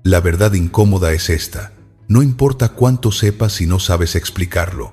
La verdad incómoda es esta: no importa cuánto sepas si no sabes explicarlo.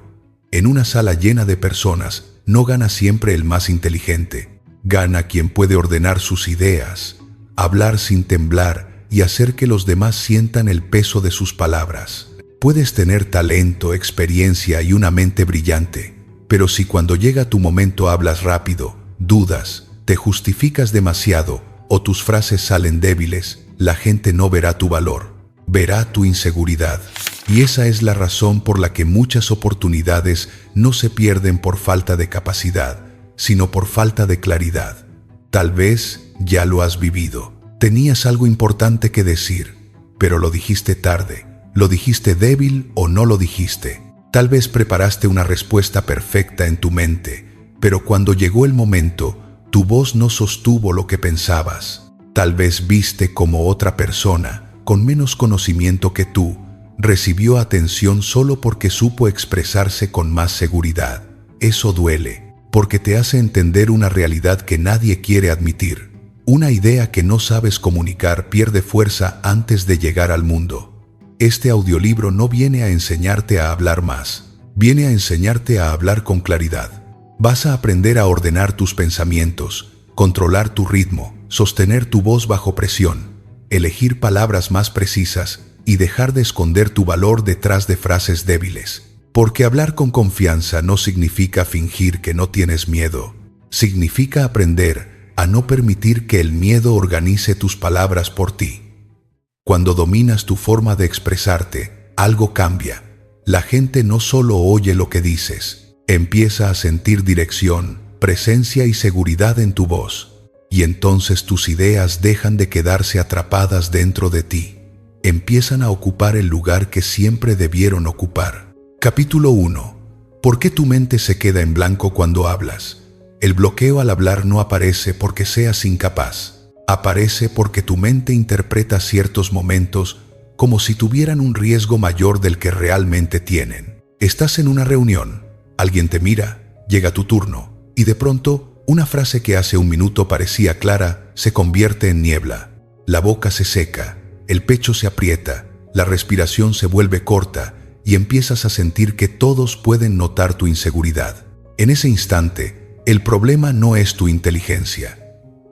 En una sala llena de personas, no gana siempre el más inteligente. Gana quien puede ordenar sus ideas, hablar sin temblar y hacer que los demás sientan el peso de sus palabras. Puedes tener talento, experiencia y una mente brillante, pero si cuando llega tu momento hablas rápido, dudas, te justificas demasiado o tus frases salen débiles, la gente no verá tu valor, verá tu inseguridad. Y esa es la razón por la que muchas oportunidades no se pierden por falta de capacidad, sino por falta de claridad. Tal vez ya lo has vivido. Tenías algo importante que decir, pero lo dijiste tarde, lo dijiste débil o no lo dijiste. Tal vez preparaste una respuesta perfecta en tu mente, pero cuando llegó el momento, tu voz no sostuvo lo que pensabas. Tal vez viste como otra persona, con menos conocimiento que tú, recibió atención solo porque supo expresarse con más seguridad. Eso duele, porque te hace entender una realidad que nadie quiere admitir. Una idea que no sabes comunicar pierde fuerza antes de llegar al mundo. Este audiolibro no viene a enseñarte a hablar más, viene a enseñarte a hablar con claridad. Vas a aprender a ordenar tus pensamientos, controlar tu ritmo, sostener tu voz bajo presión, elegir palabras más precisas y dejar de esconder tu valor detrás de frases débiles. Porque hablar con confianza no significa fingir que no tienes miedo. Significa aprender a no permitir que el miedo organice tus palabras por ti. Cuando dominas tu forma de expresarte, algo cambia. La gente no solo oye lo que dices, empieza a sentir dirección, presencia y seguridad en tu voz. Y entonces tus ideas dejan de quedarse atrapadas dentro de ti. Empiezan a ocupar el lugar que siempre debieron ocupar. Capítulo 1. ¿Por qué tu mente se queda en blanco cuando hablas? El bloqueo al hablar no aparece porque seas incapaz. Aparece porque tu mente interpreta ciertos momentos como si tuvieran un riesgo mayor del que realmente tienen. Estás en una reunión, alguien te mira, llega tu turno, y de pronto, una frase que hace un minuto parecía clara se convierte en niebla. La boca se seca, el pecho se aprieta, la respiración se vuelve corta y empiezas a sentir que todos pueden notar tu inseguridad. En ese instante, el problema no es tu inteligencia.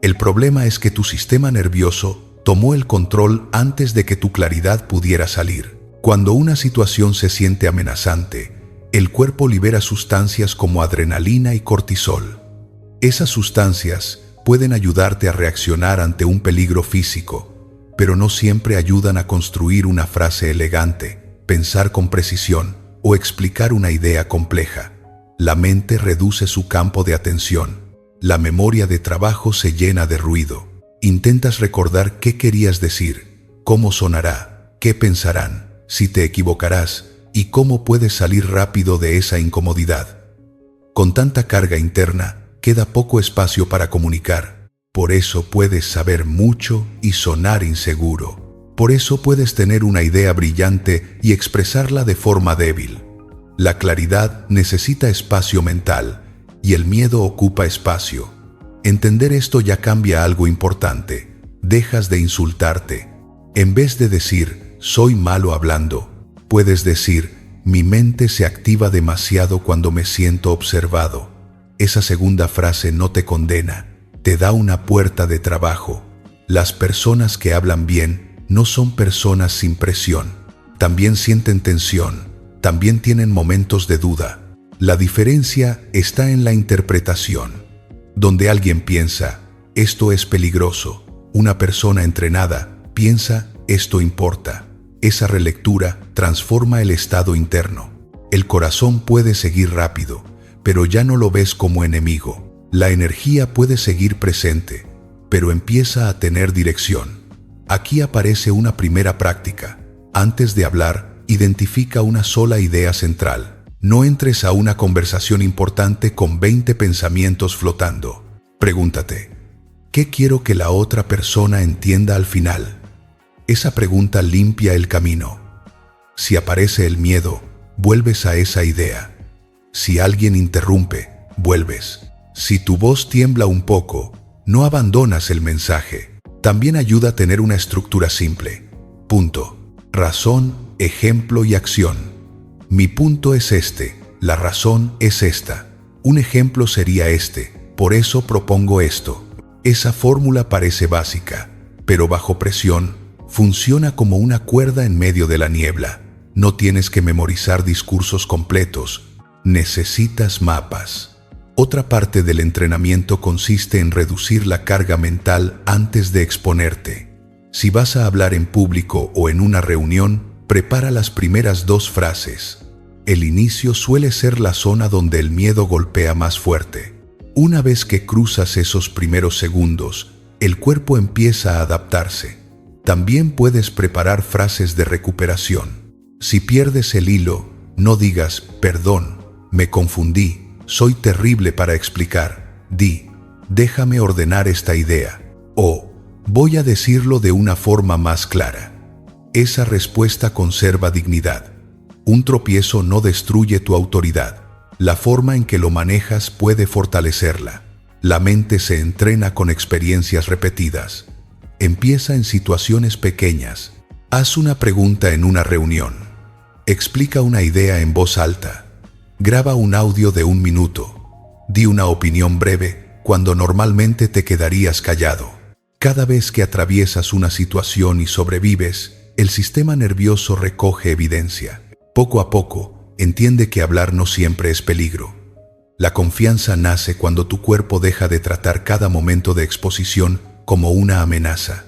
El problema es que tu sistema nervioso tomó el control antes de que tu claridad pudiera salir. Cuando una situación se siente amenazante, el cuerpo libera sustancias como adrenalina y cortisol. Esas sustancias pueden ayudarte a reaccionar ante un peligro físico, pero no siempre ayudan a construir una frase elegante, pensar con precisión o explicar una idea compleja. La mente reduce su campo de atención. La memoria de trabajo se llena de ruido. Intentas recordar qué querías decir, cómo sonará, qué pensarán, si te equivocarás y cómo puedes salir rápido de esa incomodidad. Con tanta carga interna, queda poco espacio para comunicar. Por eso puedes saber mucho y sonar inseguro. Por eso puedes tener una idea brillante y expresarla de forma débil. La claridad necesita espacio mental y el miedo ocupa espacio. Entender esto ya cambia algo importante. Dejas de insultarte. En vez de decir, soy malo hablando, puedes decir, mi mente se activa demasiado cuando me siento observado. Esa segunda frase no te condena, te da una puerta de trabajo. Las personas que hablan bien no son personas sin presión. También sienten tensión, también tienen momentos de duda. La diferencia está en la interpretación. Donde alguien piensa, esto es peligroso, una persona entrenada piensa, esto importa. Esa relectura transforma el estado interno. El corazón puede seguir rápido, pero ya no lo ves como enemigo. La energía puede seguir presente, pero empieza a tener dirección. Aquí aparece una primera práctica. Antes de hablar, identifica una sola idea central. No entres a una conversación importante con 20 pensamientos flotando. Pregúntate, ¿qué quiero que la otra persona entienda al final? Esa pregunta limpia el camino. Si aparece el miedo, vuelves a esa idea. Si alguien interrumpe, vuelves. Si tu voz tiembla un poco, no abandonas el mensaje. También ayuda a tener una estructura simple. Punto. Razón, ejemplo y acción. Mi punto es este, la razón es esta. Un ejemplo sería este, por eso propongo esto. Esa fórmula parece básica, pero bajo presión, funciona como una cuerda en medio de la niebla. No tienes que memorizar discursos completos, necesitas mapas. Otra parte del entrenamiento consiste en reducir la carga mental antes de exponerte. Si vas a hablar en público o en una reunión, prepara las primeras 2 frases. El inicio suele ser la zona donde el miedo golpea más fuerte. Una vez que cruzas esos primeros segundos, el cuerpo empieza a adaptarse. También puedes preparar frases de recuperación. Si pierdes el hilo, no digas, perdón, me confundí, soy terrible para explicar. Di, déjame ordenar esta idea. O, voy a decirlo de una forma más clara. Esa respuesta conserva dignidad. Un tropiezo no destruye tu autoridad. La forma en que lo manejas puede fortalecerla. La mente se entrena con experiencias repetidas. Empieza en situaciones pequeñas. Haz una pregunta en una reunión. Explica una idea en voz alta. Graba un audio de 1 minuto. Di una opinión breve cuando normalmente te quedarías callado. Cada vez que atraviesas una situación y sobrevives, el sistema nervioso recoge evidencia. Poco a poco, entiende que hablar no siempre es peligro. La confianza nace cuando tu cuerpo deja de tratar cada momento de exposición como una amenaza.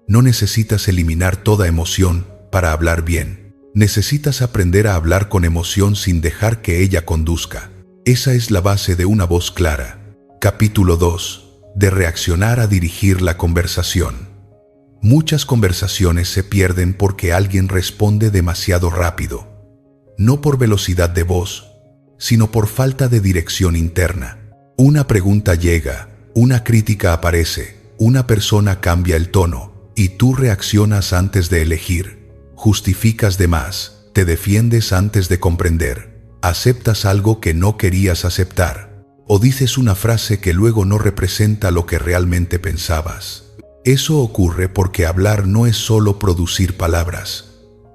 No necesitas eliminar toda emoción para hablar bien. Necesitas aprender a hablar con emoción sin dejar que ella conduzca. Esa es la base de una voz clara. Capítulo 2. De reaccionar a dirigir la conversación. Muchas conversaciones se pierden porque alguien responde demasiado rápido. No por velocidad de voz, sino por falta de dirección interna. Una pregunta llega, una crítica aparece, una persona cambia el tono, y tú reaccionas antes de elegir. Justificas de más, te defiendes antes de comprender, aceptas algo que no querías aceptar, o dices una frase que luego no representa lo que realmente pensabas. Eso ocurre porque hablar no es solo producir palabras.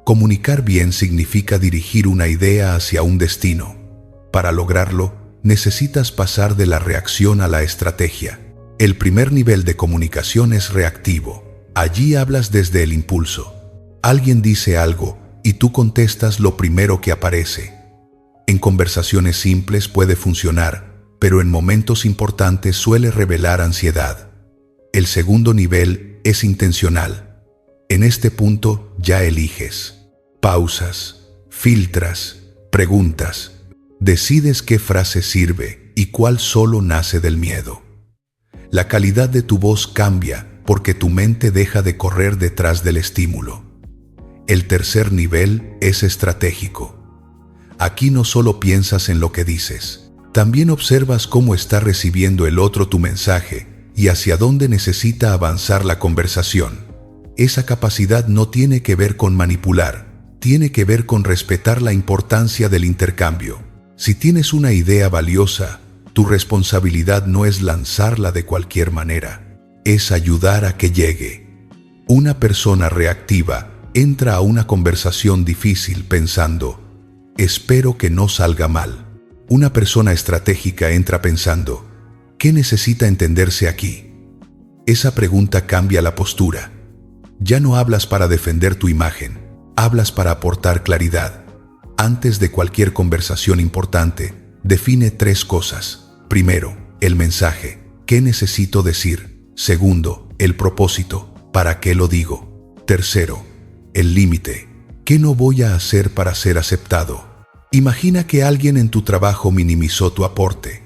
Comunicar bien significa dirigir una idea hacia un destino. Para lograrlo, necesitas pasar de la reacción a la estrategia. El primer nivel de comunicación es reactivo. Allí hablas desde el impulso. Alguien dice algo y tú contestas lo primero que aparece. En conversaciones simples puede funcionar, pero en momentos importantes suele revelar ansiedad. El segundo nivel es intencional. En este punto ya eliges. Pausas, filtras, preguntas. Decides qué frase sirve y cuál solo nace del miedo. La calidad de tu voz cambia porque tu mente deja de correr detrás del estímulo. El tercer nivel es estratégico. Aquí no solo piensas en lo que dices, también observas cómo está recibiendo el otro tu mensaje y hacia dónde necesita avanzar la conversación. Esa capacidad no tiene que ver con manipular, tiene que ver con respetar la importancia del intercambio. Si tienes una idea valiosa, tu responsabilidad no es lanzarla de cualquier manera, es ayudar a que llegue. Una persona reactiva entra a una conversación difícil pensando, espero que no salga mal. Una persona estratégica entra pensando, ¿qué necesita entenderse aquí? Esa pregunta cambia la postura. Ya no hablas para defender tu imagen, hablas para aportar claridad. Antes de cualquier conversación importante, define 3 cosas. Primero, el mensaje. ¿Qué necesito decir? Segundo, el propósito. ¿Para qué lo digo? Tercero, el límite. ¿Qué no voy a hacer para ser aceptado? Imagina que alguien en tu trabajo minimizó tu aporte.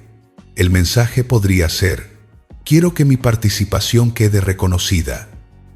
El mensaje podría ser, quiero que mi participación quede reconocida.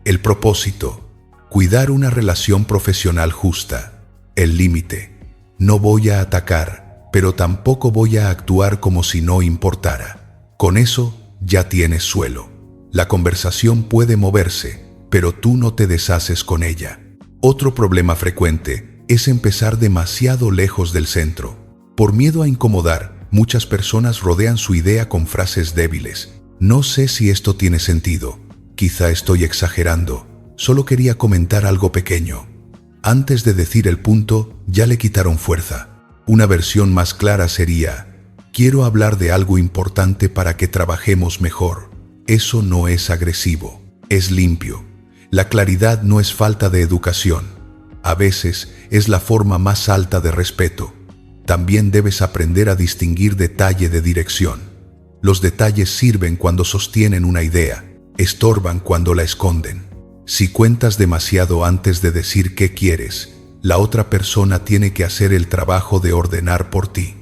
El propósito, cuidar una relación profesional justa. El límite, no voy a atacar, pero tampoco voy a actuar como si no importara. Con eso, ya tienes suelo. La conversación puede moverse, pero tú no te deshaces con ella. Otro problema frecuente es empezar demasiado lejos del centro. Por miedo a incomodar, muchas personas rodean su idea con frases débiles. No sé si esto tiene sentido. Quizá estoy exagerando. Solo quería comentar algo pequeño. Antes de decir el punto, ya le quitaron fuerza. Una versión más clara sería: quiero hablar de algo importante para que trabajemos mejor. Eso no es agresivo, es limpio. La claridad no es falta de educación. A veces es la forma más alta de respeto. También debes aprender a distinguir detalle de dirección. Los detalles sirven cuando sostienen una idea, estorban cuando la esconden. Si cuentas demasiado antes de decir qué quieres, la otra persona tiene que hacer el trabajo de ordenar por ti.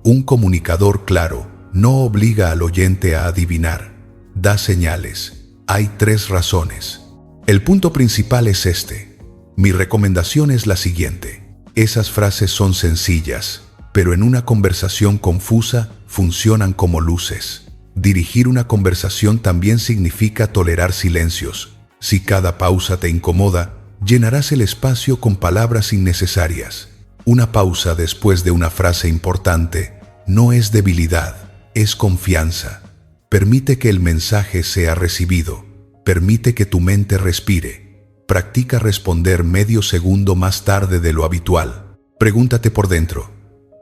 Un comunicador claro no obliga al oyente a adivinar, da señales. Hay 3 razones. El punto principal es este. Mi recomendación es la siguiente. Esas frases son sencillas, pero en una conversación confusa funcionan como luces. Dirigir una conversación también significa tolerar silencios. Si cada pausa te incomoda, llenarás el espacio con palabras innecesarias. Una pausa después de una frase importante no es debilidad, es confianza. Permite que el mensaje sea recibido. Permite que tu mente respire. Practica responder medio segundo más tarde de lo habitual. Pregúntate por dentro: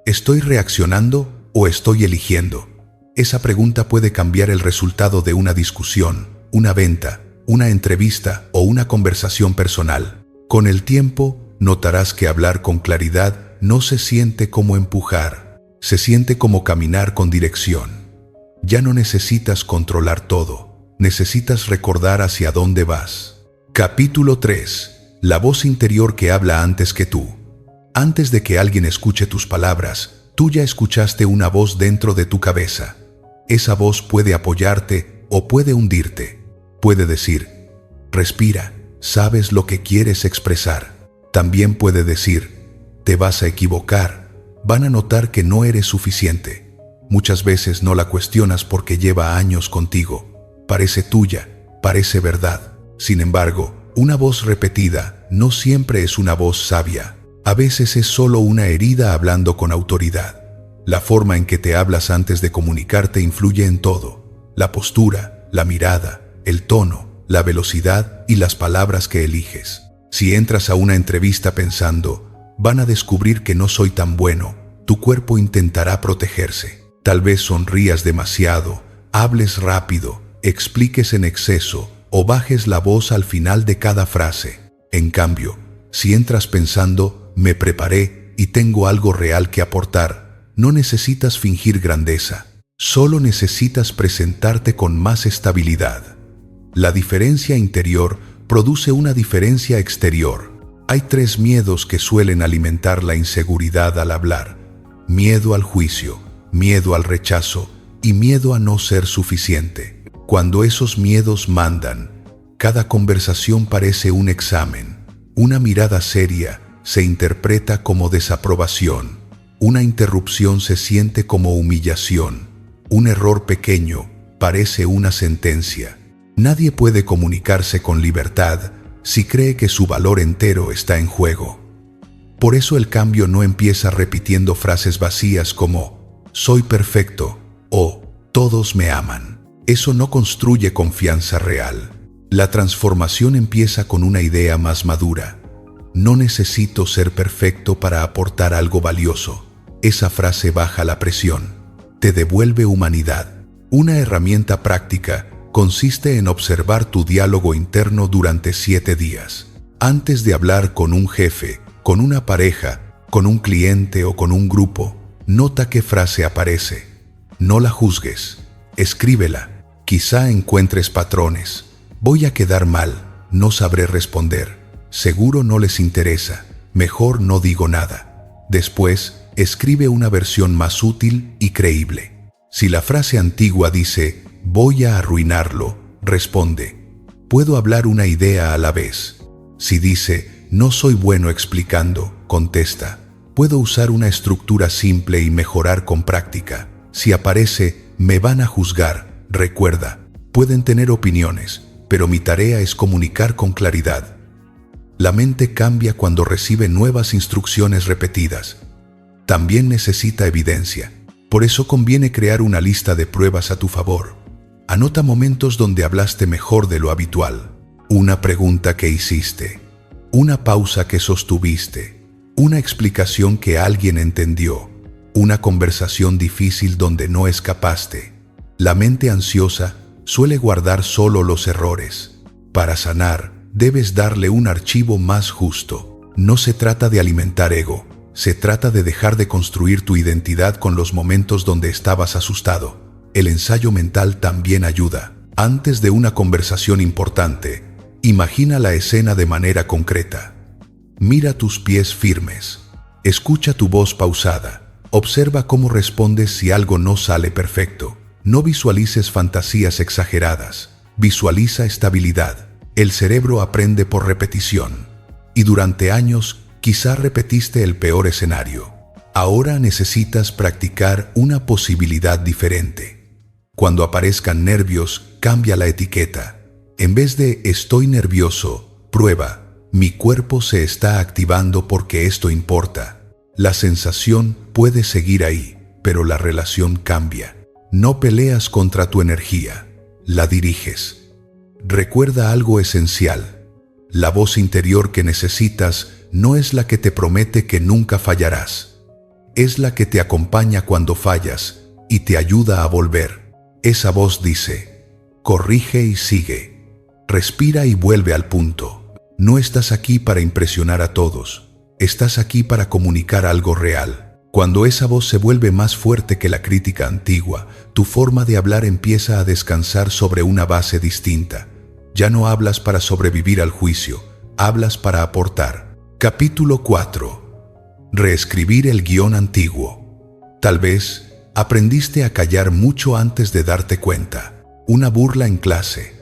¿estoy reaccionando o estoy eligiendo? Esa pregunta puede cambiar el resultado de una discusión, una venta, una entrevista o una conversación personal. Con el tiempo, notarás que hablar con claridad no se siente como empujar, se siente como caminar con dirección. Ya no necesitas controlar todo, necesitas recordar hacia dónde vas. Capítulo 3. La voz interior que habla antes que tú. Antes de que alguien escuche tus palabras, tú ya escuchaste una voz dentro de tu cabeza. Esa voz puede apoyarte o puede hundirte. Puede decir: respira, sabes lo que quieres expresar. También puede decir: te vas a equivocar, van a notar que no eres suficiente. Muchas veces no la cuestionas porque lleva años contigo. Parece tuya, parece verdad. Sin embargo, una voz repetida no siempre es una voz sabia. A veces es solo una herida hablando con autoridad. La forma en que te hablas antes de comunicarte influye en todo: la postura, la mirada, el tono, la velocidad y las palabras que eliges. Si entras a una entrevista pensando: van a descubrir que no soy tan bueno, tu cuerpo intentará protegerse. Tal vez sonrías demasiado, hables rápido, expliques en exceso o bajes la voz al final de cada frase. En cambio, si entras pensando: me preparé y tengo algo real que aportar, no necesitas fingir grandeza, solo necesitas presentarte con más estabilidad. La diferencia interior produce una diferencia exterior. Hay 3 miedos que suelen alimentar la inseguridad al hablar: miedo al juicio, miedo al rechazo y miedo a no ser suficiente. Cuando esos miedos mandan, cada conversación parece un examen. Una mirada seria se interpreta como desaprobación. Una interrupción se siente como humillación. Un error pequeño parece una sentencia. Nadie puede comunicarse con libertad si cree que su valor entero está en juego. Por eso el cambio no empieza repitiendo frases vacías como «soy perfecto» o «todos me aman». Eso no construye confianza real. La transformación empieza con una idea más madura. No necesito ser perfecto para aportar algo valioso. Esa frase baja la presión. Te devuelve humanidad. Una herramienta práctica consiste en observar tu diálogo interno durante 7 días. Antes de hablar con un jefe, con una pareja, con un cliente o con un grupo, nota qué frase aparece. No la juzgues. Escríbela. Quizá encuentres patrones. Voy a quedar mal. No sabré responder. Seguro no les interesa. Mejor no digo nada. Después, escribe una versión más útil y creíble. Si la frase antigua dice «voy a arruinarlo», responde «puedo hablar una idea a la vez». Si dice «no soy bueno explicando», contesta «puedo usar una estructura simple y mejorar con práctica». Si aparece «me van a juzgar», recuerda «pueden tener opiniones, pero mi tarea es comunicar con claridad». La mente cambia cuando recibe nuevas instrucciones repetidas. También necesita evidencia. Por eso conviene crear una lista de pruebas a tu favor. Anota momentos donde hablaste mejor de lo habitual. Una pregunta que hiciste, una pausa que sostuviste, una explicación que alguien entendió, una conversación difícil donde no escapaste. La mente ansiosa suele guardar solo los errores. Para sanar, debes darle un archivo más justo. No se trata de alimentar ego, se trata de dejar de construir tu identidad con los momentos donde estabas asustado. El ensayo mental también ayuda. Antes de una conversación importante, imagina la escena de manera concreta. Mira tus pies firmes. Escucha tu voz pausada. Observa cómo respondes si algo no sale perfecto. No visualices fantasías exageradas. Visualiza estabilidad. El cerebro aprende por repetición. Y durante años, quizá repetiste el peor escenario. Ahora necesitas practicar una posibilidad diferente. Cuando aparezcan nervios, cambia la etiqueta. En vez de estoy nervioso, prueba, mi cuerpo se está activando porque esto importa. La sensación puede seguir ahí, pero la relación cambia. No peleas contra tu energía, la diriges. Recuerda algo esencial. La voz interior que necesitas no es la que te promete que nunca fallarás. Es la que te acompaña cuando fallas y te ayuda a volver. Esa voz dice, corrige y sigue. Respira y vuelve al punto. No estás aquí para impresionar a todos. Estás aquí para comunicar algo real. Cuando esa voz se vuelve más fuerte que la crítica antigua, tu forma de hablar empieza a descansar sobre una base distinta. Ya no hablas para sobrevivir al juicio, hablas para aportar. Capítulo 4. Reescribir el guión antiguo. Tal vez aprendiste a callar mucho antes de darte cuenta. Una burla en clase,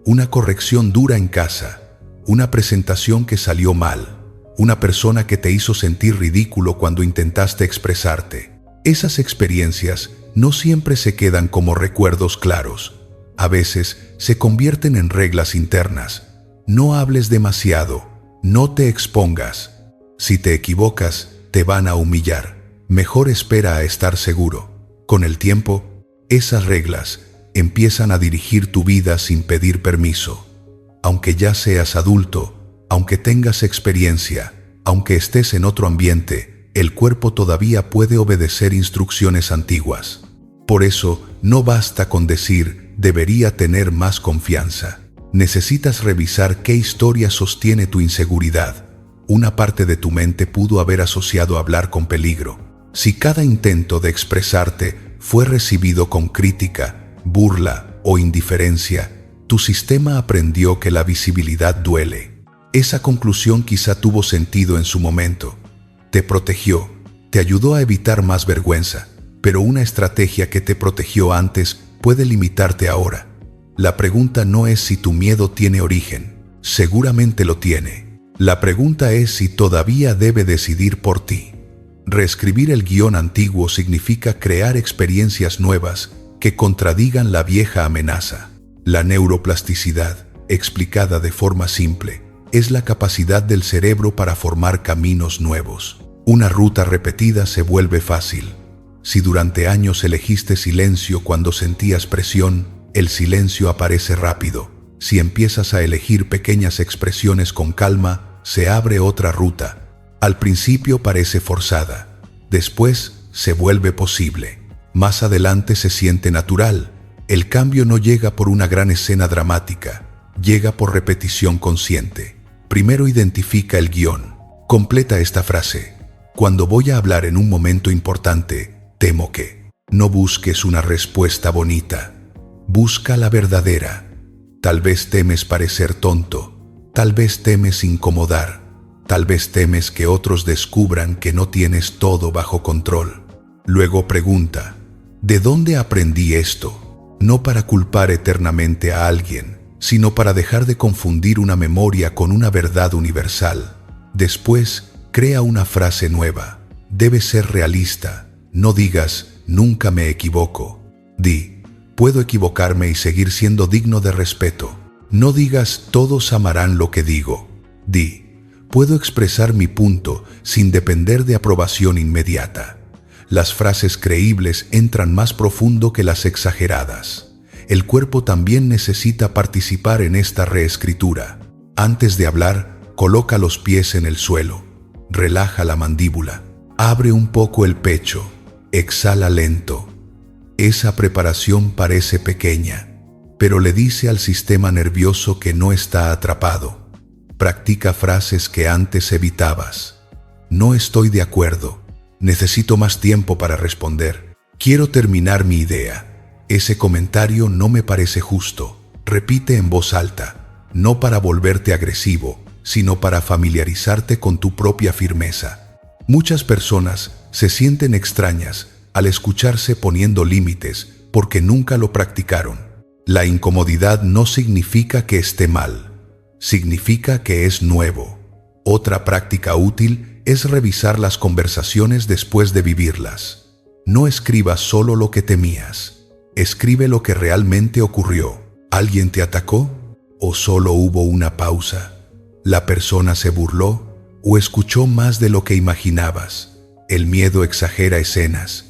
una corrección dura en casa, una presentación que salió mal, una persona que te hizo sentir ridículo cuando intentaste expresarte. Esas experiencias no siempre se quedan como recuerdos claros. A veces se convierten en reglas internas. No hables demasiado, no te expongas. Si te equivocas, te van a humillar. Mejor espera a estar seguro. Con el tiempo, esas reglas empiezan a dirigir tu vida sin pedir permiso. Aunque ya seas adulto, aunque tengas experiencia, aunque estés en otro ambiente, el cuerpo todavía puede obedecer instrucciones antiguas. Por eso, no basta con decir, debería tener más confianza. Necesitas revisar qué historia sostiene tu inseguridad. Una parte de tu mente pudo haber asociado hablar con peligro. Si cada intento de expresarte fue recibido con crítica, burla o indiferencia, tu sistema aprendió que la visibilidad duele. Esa conclusión quizá tuvo sentido en su momento. Te protegió, te ayudó a evitar más vergüenza, pero una estrategia que te protegió antes puede limitarte ahora. La pregunta no es si tu miedo tiene origen, seguramente lo tiene. La pregunta es si todavía debe decidir por ti. Reescribir el guión antiguo significa crear experiencias nuevas que contradigan la vieja amenaza. La neuroplasticidad, explicada de forma simple, es la capacidad del cerebro para formar caminos nuevos. Una ruta repetida se vuelve fácil. Si durante años elegiste silencio cuando sentías presión, el silencio aparece rápido. Si empiezas a elegir pequeñas expresiones con calma, se abre otra ruta. Al principio parece forzada, después se vuelve posible. Más adelante se siente natural. El cambio no llega por una gran escena dramática, llega por repetición consciente. Primero identifica el guión. Completa esta frase. Cuando voy a hablar en un momento importante, temo que. No busques una respuesta bonita. Busca la verdadera. Tal vez temes parecer tonto. Tal vez temes incomodar. Tal vez temes que otros descubran que no tienes todo bajo control. Luego pregunta, ¿de dónde aprendí esto? No para culpar eternamente a alguien, sino para dejar de confundir una memoria con una verdad universal. Después, crea una frase nueva. Debes ser realista. No digas, nunca me equivoco. Di, puedo equivocarme y seguir siendo digno de respeto. No digas, todos amarán lo que digo. Di, puedo expresar mi punto sin depender de aprobación inmediata. Las frases creíbles entran más profundo que las exageradas. el cuerpo también necesita participar en esta reescritura. Antes de hablar, coloca los pies en el suelo, relaja la mandíbula, abre un poco el pecho, exhala lento. Esa preparación parece pequeña, pero le dice al sistema nervioso que no está atrapado. Practica frases que antes evitabas. No estoy de acuerdo. Necesito más tiempo para responder. Quiero terminar mi idea. Ese comentario no me parece justo. Repite en voz alta, no para volverte agresivo, sino para familiarizarte con tu propia firmeza. Muchas personas se sienten extrañas al escucharse poniendo límites porque nunca lo practicaron. La incomodidad no significa que esté mal, significa que es nuevo. Otra práctica útil es revisar las conversaciones después de vivirlas. No escribas solo lo que temías, escribe lo que realmente ocurrió. ¿Alguien te atacó? ¿O solo hubo una pausa? ¿La persona se burló? ¿O escuchó más de lo que imaginabas? El miedo exagera escenas.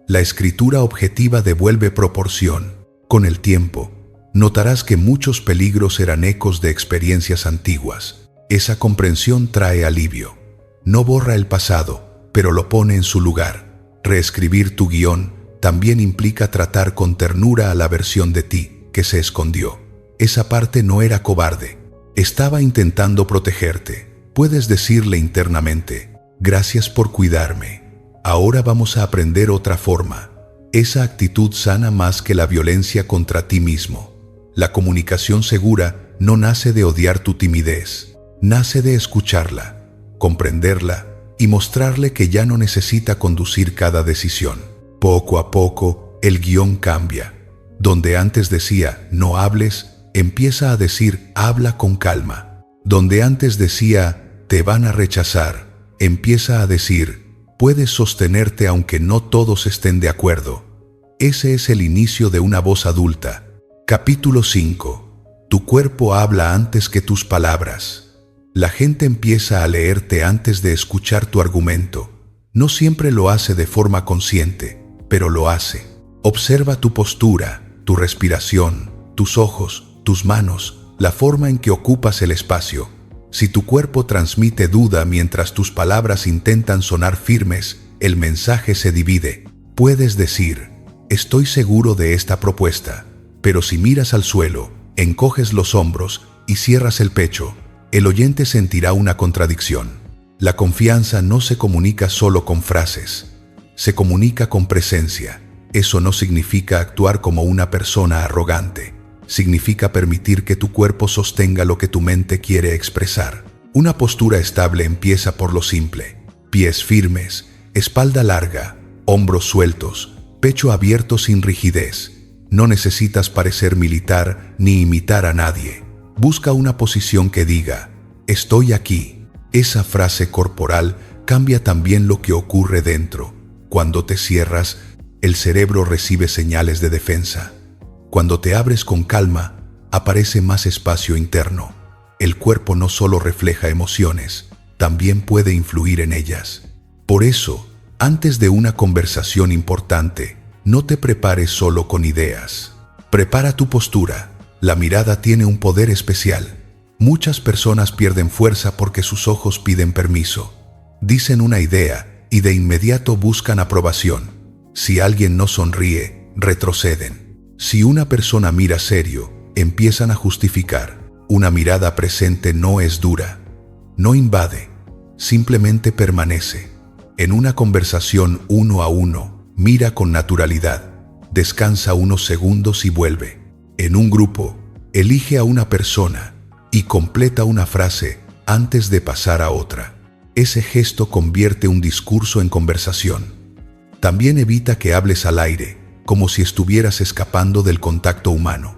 La escritura objetiva devuelve proporción. Con el tiempo, notarás que muchos peligros eran ecos de experiencias antiguas. Esa comprensión trae alivio. No borra el pasado, pero lo pone en su lugar. Reescribir tu guión también implica tratar con ternura a la versión de ti que se escondió. Esa parte no era cobarde. Estaba intentando protegerte. Puedes decirle internamente, gracias por cuidarme. Ahora vamos a aprender otra forma. Esa actitud sana más que la violencia contra ti mismo. La comunicación segura no nace de odiar tu timidez. Nace de escucharla, comprenderla y mostrarle que ya no necesita conducir cada decisión. Poco a poco, el guión cambia. Donde antes decía, no hables, empieza a decir, habla con calma. Donde antes decía, te van a rechazar, empieza a decir, puedes sostenerte aunque no todos estén de acuerdo. Ese es el inicio de una voz adulta. Capítulo 5. Tu cuerpo habla antes que tus palabras. La gente empieza a leerte antes de escuchar tu argumento. No siempre lo hace de forma consciente, pero lo hace. Observa tu postura, tu respiración, tus ojos, tus manos, la forma en que ocupas el espacio. Si tu cuerpo transmite duda mientras tus palabras intentan sonar firmes, el mensaje se divide. Puedes decir, estoy seguro de esta propuesta, pero si miras al suelo, encoges los hombros y cierras el pecho, el oyente sentirá una contradicción. La confianza no se comunica solo con frases, se comunica con presencia. Eso no significa actuar como una persona arrogante. Significa permitir que tu cuerpo sostenga lo que tu mente quiere expresar. Una postura estable empieza por lo simple. Pies firmes, espalda larga, hombros sueltos, pecho abierto sin rigidez. No necesitas parecer militar ni imitar a nadie. Busca una posición que diga, estoy aquí. Esa frase corporal cambia también lo que ocurre dentro. Cuando te cierras, el cerebro recibe señales de defensa. Cuando te abres con calma, aparece más espacio interno. El cuerpo no solo refleja emociones, también puede influir en ellas. Por eso, antes de una conversación importante, no te prepares solo con ideas. Prepara tu postura. La mirada tiene un poder especial. Muchas personas pierden fuerza porque sus ojos piden permiso. Dicen una idea y de inmediato buscan aprobación. Si alguien no sonríe, retroceden. Si una persona mira serio, empiezan a justificar. Una mirada presente no es dura, no invade, simplemente permanece. En una conversación uno a uno, mira con naturalidad, descansa unos segundos y vuelve. En un grupo, elige a una persona y completa una frase antes de pasar a otra. Ese gesto convierte un discurso en conversación. También evita que hables al aire, como si estuvieras escapando del contacto humano.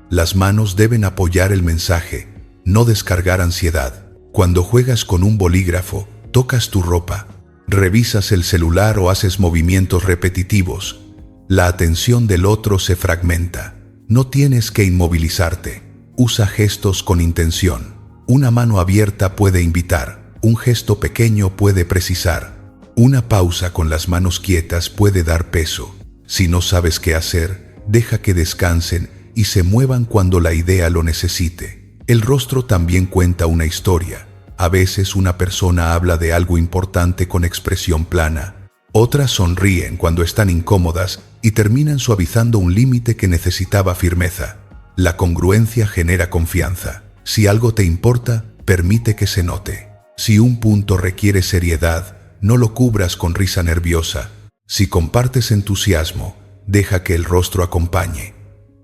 Las manos deben apoyar el mensaje, no descargar ansiedad. Cuando juegas con un bolígrafo, tocas tu ropa, revisas el celular o haces movimientos repetitivos. La atención del otro se fragmenta. No tienes que inmovilizarte. Usa gestos con intención. Una mano abierta puede invitar, un gesto pequeño puede precisar. Una pausa con las manos quietas puede dar peso. Si no sabes qué hacer, deja que descansen y se muevan cuando la idea lo necesite. El rostro también cuenta una historia. A veces una persona habla de algo importante con expresión plana. Otras sonríen cuando están incómodas y terminan suavizando un límite que necesitaba firmeza. La congruencia genera confianza. Si algo te importa, permite que se note. Si un punto requiere seriedad, no lo cubras con risa nerviosa. Si compartes entusiasmo, deja que el rostro acompañe.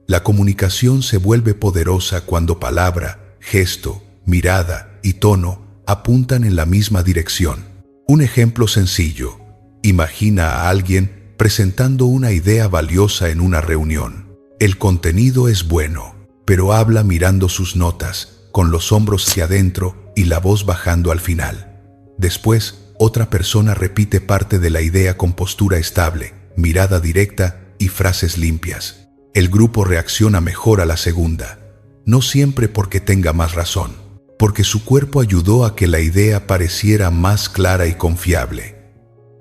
La comunicación se vuelve poderosa cuando palabra, gesto, mirada y tono apuntan en la misma dirección. Un ejemplo sencillo. Imagina a alguien presentando una idea valiosa en una reunión. El contenido es bueno, pero habla mirando sus notas, con los hombros hacia adentro y la voz bajando al final. Después, otra persona repite parte de la idea con postura estable, mirada directa y frases limpias. El grupo reacciona mejor a la segunda, no siempre porque tenga más razón, porque su cuerpo ayudó a que la idea pareciera más clara y confiable.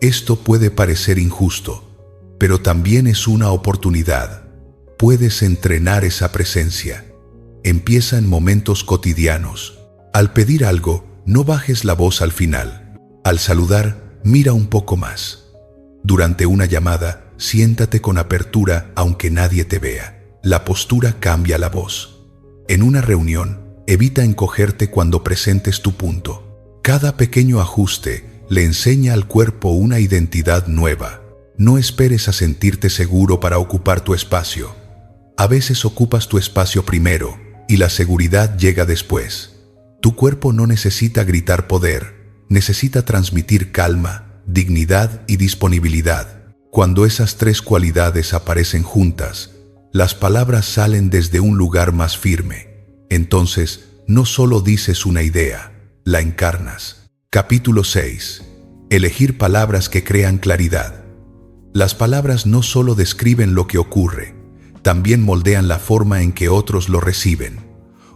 Esto puede parecer injusto, pero también es una oportunidad. Puedes entrenar esa presencia. Empieza en momentos cotidianos. Al pedir algo, no bajes la voz al final. Al saludar, mira un poco más. Durante una llamada, siéntate con apertura aunque nadie te vea. La postura cambia la voz. En una reunión, evita encogerte cuando presentes tu punto. Cada pequeño ajuste le enseña al cuerpo una identidad nueva. No esperes a sentirte seguro para ocupar tu espacio. A veces ocupas tu espacio primero y la seguridad llega después. Tu cuerpo no necesita gritar poder, necesita transmitir calma, dignidad y disponibilidad. Cuando esas tres cualidades aparecen juntas, las palabras salen desde un lugar más firme. Entonces, no solo dices una idea, la encarnas. Capítulo 6. Elegir palabras que crean claridad. Las palabras no solo describen lo que ocurre, también moldean la forma en que otros lo reciben.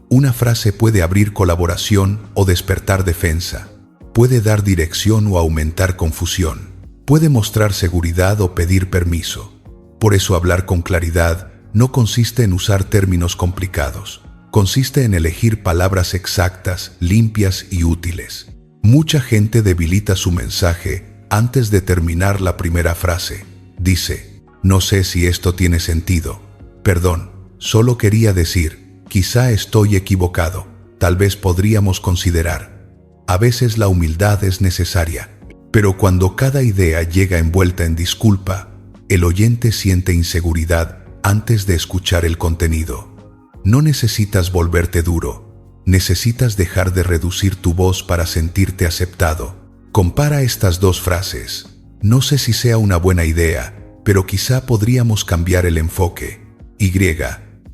Una frase puede abrir colaboración o despertar defensa. Puede dar dirección o aumentar confusión. Puede mostrar seguridad o pedir permiso. Por eso hablar con claridad no consiste en usar términos complicados. Consiste en elegir palabras exactas, limpias y útiles. Mucha gente debilita su mensaje antes de terminar la primera frase. Dice, no sé si esto tiene sentido. Perdón, solo quería decir, quizá estoy equivocado. Tal vez podríamos considerar. A veces la humildad es necesaria, pero cuando cada idea llega envuelta en disculpa, el oyente siente inseguridad antes de escuchar el contenido. No necesitas volverte duro, necesitas dejar de reducir tu voz para sentirte aceptado. Compara estas dos frases. No sé si sea una buena idea, pero quizá podríamos cambiar el enfoque.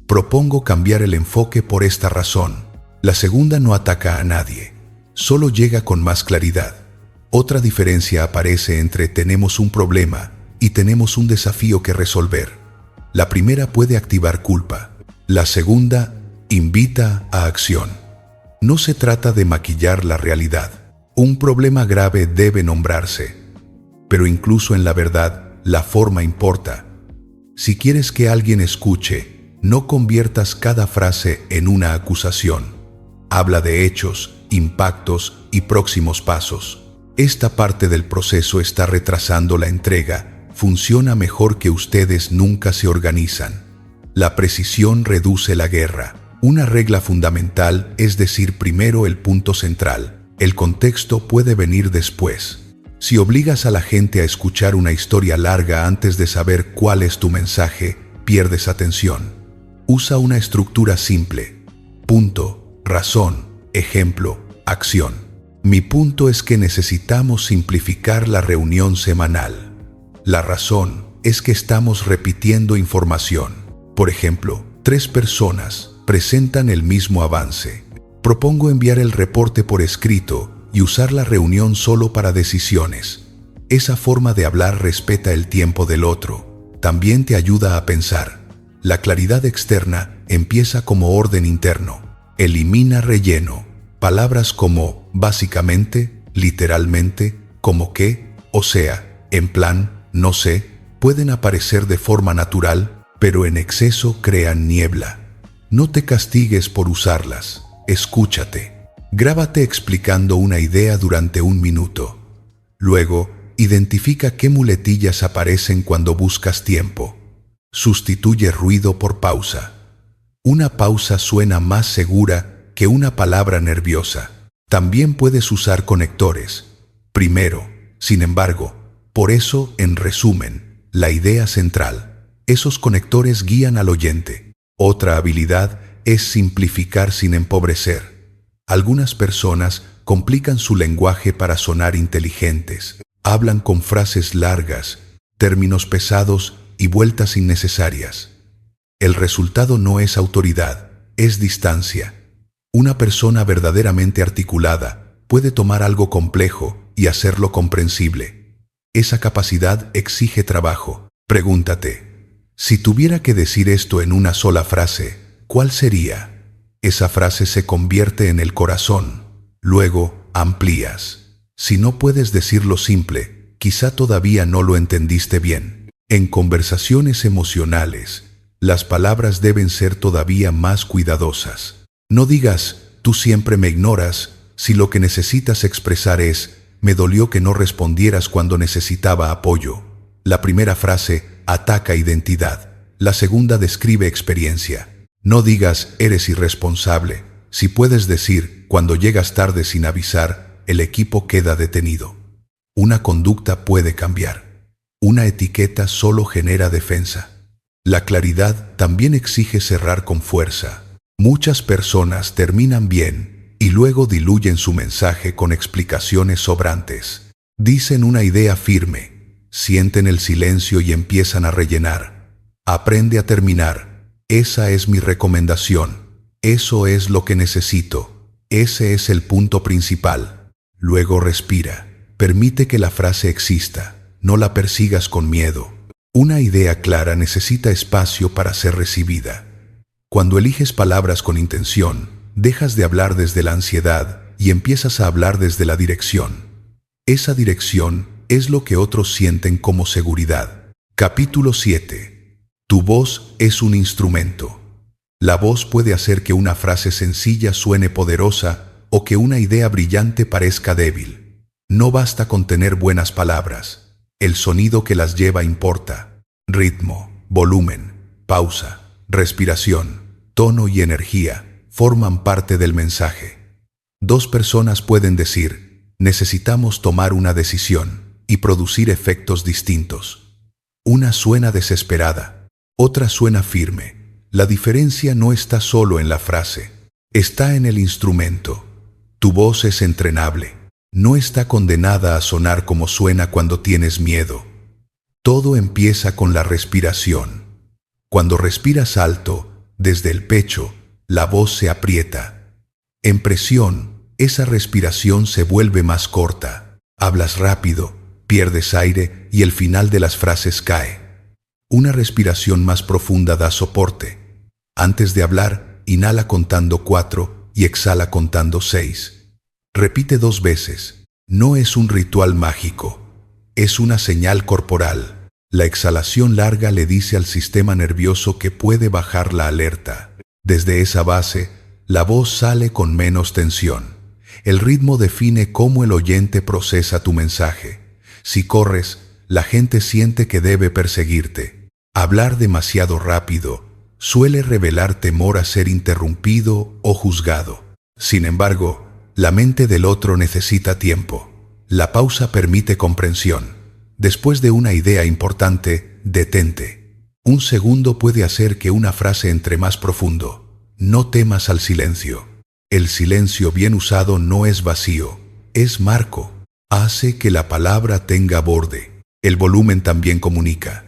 Propongo cambiar el enfoque por esta razón. La segunda no ataca a nadie, solo llega con más claridad. Otra diferencia aparece entre tenemos un problema y tenemos un desafío que resolver. La primera puede activar culpa. La segunda invita a acción. No se trata de maquillar la realidad. Un problema grave debe nombrarse. Pero incluso en la verdad, la forma importa. Si quieres que alguien escuche, no conviertas cada frase en una acusación. Habla de hechos, impactos y próximos pasos. Esta parte del proceso está retrasando la entrega. Funciona mejor que ustedes nunca se organizan. La precisión reduce la guerra. Una regla fundamental es decir primero el punto central. El contexto puede venir después. Si obligas a la gente a escuchar una historia larga antes de saber cuál es tu mensaje, pierdes atención. Usa una estructura simple. Punto, razón, ejemplo, acción. Mi punto es que necesitamos simplificar la reunión semanal. La razón es que estamos repitiendo información. Por ejemplo, 3 personas presentan el mismo avance. Propongo enviar el reporte por escrito y usar la reunión solo para decisiones. Esa forma de hablar respeta el tiempo del otro. También te ayuda a pensar. La claridad externa empieza como orden interno. Elimina relleno. Palabras como básicamente, literalmente, como que, o sea, en plan, no sé, pueden aparecer de forma natural. pero en exceso crean niebla. No te castigues por usarlas, escúchate. Grábate explicando una idea durante 1 minuto. Luego, identifica qué muletillas aparecen cuando buscas tiempo. Sustituye ruido por pausa. Una pausa suena más segura que una palabra nerviosa. También puedes usar conectores. Primero, sin embargo, por eso, en resumen, la idea central. Esos conectores guían al oyente. Otra habilidad es simplificar sin empobrecer. Algunas personas complican su lenguaje para sonar inteligentes. Hablan con frases largas, términos pesados y vueltas innecesarias. El resultado no es autoridad, es distancia. Una persona verdaderamente articulada puede tomar algo complejo y hacerlo comprensible. Esa capacidad exige trabajo. Pregúntate, si tuviera que decir esto en una sola frase, ¿cuál sería? Esa frase se convierte en el corazón. Luego, amplías. Si no puedes decirlo simple, quizá todavía no lo entendiste bien. En conversaciones emocionales, las palabras deben ser todavía más cuidadosas. No digas, tú siempre me ignoras, si lo que necesitas expresar es, me dolió que no respondieras cuando necesitaba apoyo. La primera frase ataca identidad. La segunda describe experiencia. No digas, eres irresponsable. Si puedes decir, cuando llegas tarde sin avisar, el equipo queda detenido. Una conducta puede cambiar. Una etiqueta solo genera defensa. La claridad también exige cerrar con fuerza. Muchas personas terminan bien y luego diluyen su mensaje con explicaciones sobrantes. Dicen una idea firme, sienten el silencio y empiezan a rellenar. Aprende a terminar. Esa es mi recomendación. Eso es lo que necesito. Ese es el punto principal. Luego respira. Permite que la frase exista. No la persigas con miedo. Una idea clara necesita espacio para ser recibida. Cuando eliges palabras con intención, dejas de hablar desde la ansiedad y empiezas a hablar desde la dirección. Esa dirección es lo que otros sienten como seguridad. Capítulo 7. Tu voz es un instrumento. La voz puede hacer que una frase sencilla suene poderosa o que una idea brillante parezca débil. No basta con tener buenas palabras. El sonido que las lleva importa. Ritmo, volumen, pausa, respiración, tono y energía forman parte del mensaje. Dos personas pueden decir, necesitamos tomar una decisión y producir efectos distintos. Una suena desesperada, otra suena firme. La diferencia no está solo en la frase, está en el instrumento. Tu voz es entrenable. No está condenada a sonar como suena cuando tienes miedo. Todo empieza con la respiración. Cuando respiras alto, desde el pecho, la voz se aprieta. En presión, esa respiración se vuelve más corta. Hablas rápido, pierdes aire y el final de las frases cae. Una respiración más profunda da soporte. Antes de hablar, inhala contando 4 y exhala contando 6. Repite 2 veces. No es un ritual mágico. Es una señal corporal. La exhalación larga le dice al sistema nervioso que puede bajar la alerta. Desde esa base, la voz sale con menos tensión. El ritmo define cómo el oyente procesa tu mensaje. Si corres, la gente siente que debe perseguirte. Hablar demasiado rápido suele revelar temor a ser interrumpido o juzgado. Sin embargo, la mente del otro necesita tiempo. La pausa permite comprensión. Después de una idea importante, detente. 1 segundo puede hacer que una frase entre más profundo. No temas al silencio. El silencio bien usado no es vacío, es marco. Hace que la palabra tenga borde. El volumen también comunica.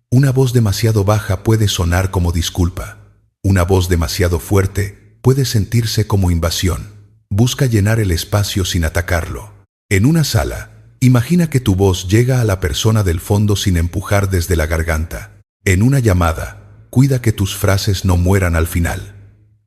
Una voz demasiado baja puede sonar como disculpa. Una voz demasiado fuerte puede sentirse como invasión. Busca llenar el espacio sin atacarlo. En una sala, imagina que tu voz llega a la persona del fondo sin empujar desde la garganta. En una llamada, cuida que tus frases no mueran al final.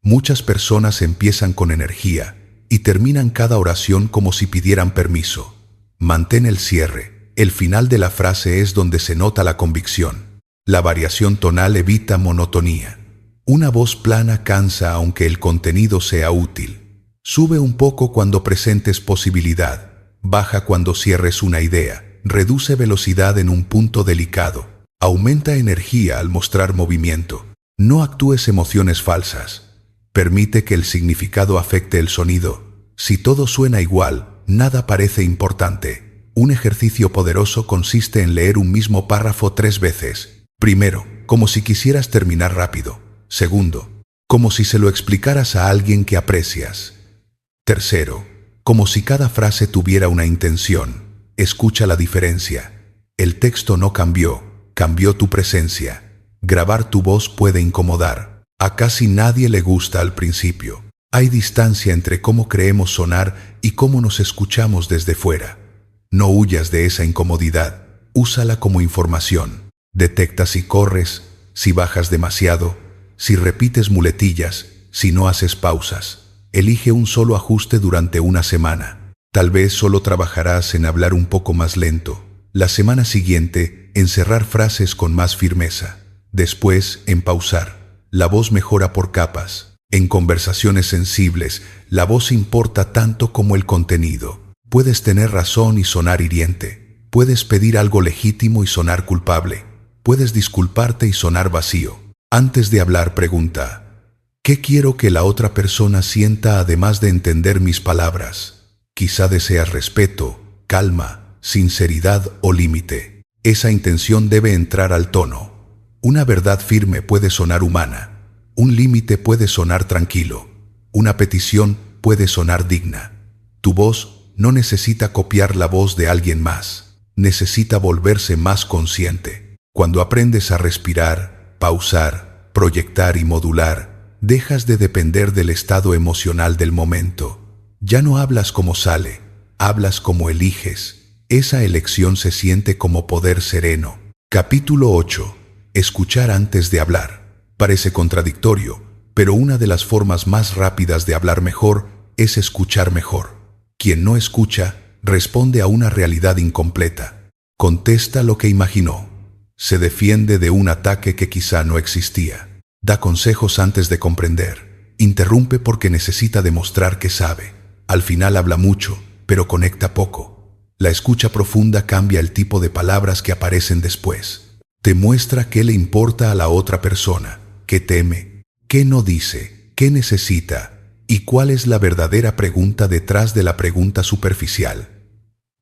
Muchas personas empiezan con energía y terminan cada oración como si pidieran permiso. Mantén el cierre. El final de la frase es donde se nota la convicción. La variación tonal evita monotonía. Una voz plana cansa aunque el contenido sea útil. Sube un poco cuando presentes posibilidad. Baja cuando cierres una idea. Reduce velocidad en un punto delicado. Aumenta energía al mostrar movimiento. No actúes emociones falsas. Permite que el significado afecte el sonido. Si todo suena igual, nada parece importante. Un ejercicio poderoso consiste en leer un mismo párrafo 3 veces. Primero, como si quisieras terminar rápido. Segundo, como si se lo explicaras a alguien que aprecias. Tercero, como si cada frase tuviera una intención. Escucha la diferencia. El texto no cambió, cambió tu presencia. Grabar tu voz puede incomodar. A casi nadie le gusta al principio. Hay distancia entre cómo creemos sonar y cómo nos escuchamos desde fuera. No huyas de esa incomodidad. Úsala como información. Detecta si corres, si bajas demasiado, si repites muletillas, si no haces pausas. Elige un solo ajuste durante una semana. Tal vez solo trabajarás en hablar un poco más lento. La semana siguiente, en cerrar frases con más firmeza. Después, en pausar. La voz mejora por capas. En conversaciones sensibles, la voz importa tanto como el contenido. Puedes tener razón y sonar hiriente. Puedes pedir algo legítimo y sonar culpable. Puedes disculparte y sonar vacío. Antes de hablar, pregunta: ¿qué quiero que la otra persona sienta además de entender mis palabras? Quizá deseas respeto, calma, sinceridad o límite. Esa intención debe entrar al tono. Una verdad firme puede sonar humana. Un límite puede sonar tranquilo. Una petición puede sonar digna. Tu voz no necesita copiar la voz de alguien más. Necesita volverse más consciente. Cuando aprendes a respirar, pausar, proyectar y modular, dejas de depender del estado emocional del momento. Ya no hablas como sale, hablas como eliges. Esa elección se siente como poder sereno. Capítulo 8. Escuchar antes de hablar. Parece contradictorio, pero una de las formas más rápidas de hablar mejor es escuchar mejor. Quien no escucha, responde a una realidad incompleta. Contesta lo que imaginó. Se defiende de un ataque que quizá no existía. Da consejos antes de comprender. Interrumpe porque necesita demostrar que sabe. Al final habla mucho, pero conecta poco. La escucha profunda cambia el tipo de palabras que aparecen después. Te muestra qué le importa a la otra persona, qué teme, qué no dice, qué necesita y cuál es la verdadera pregunta detrás de la pregunta superficial.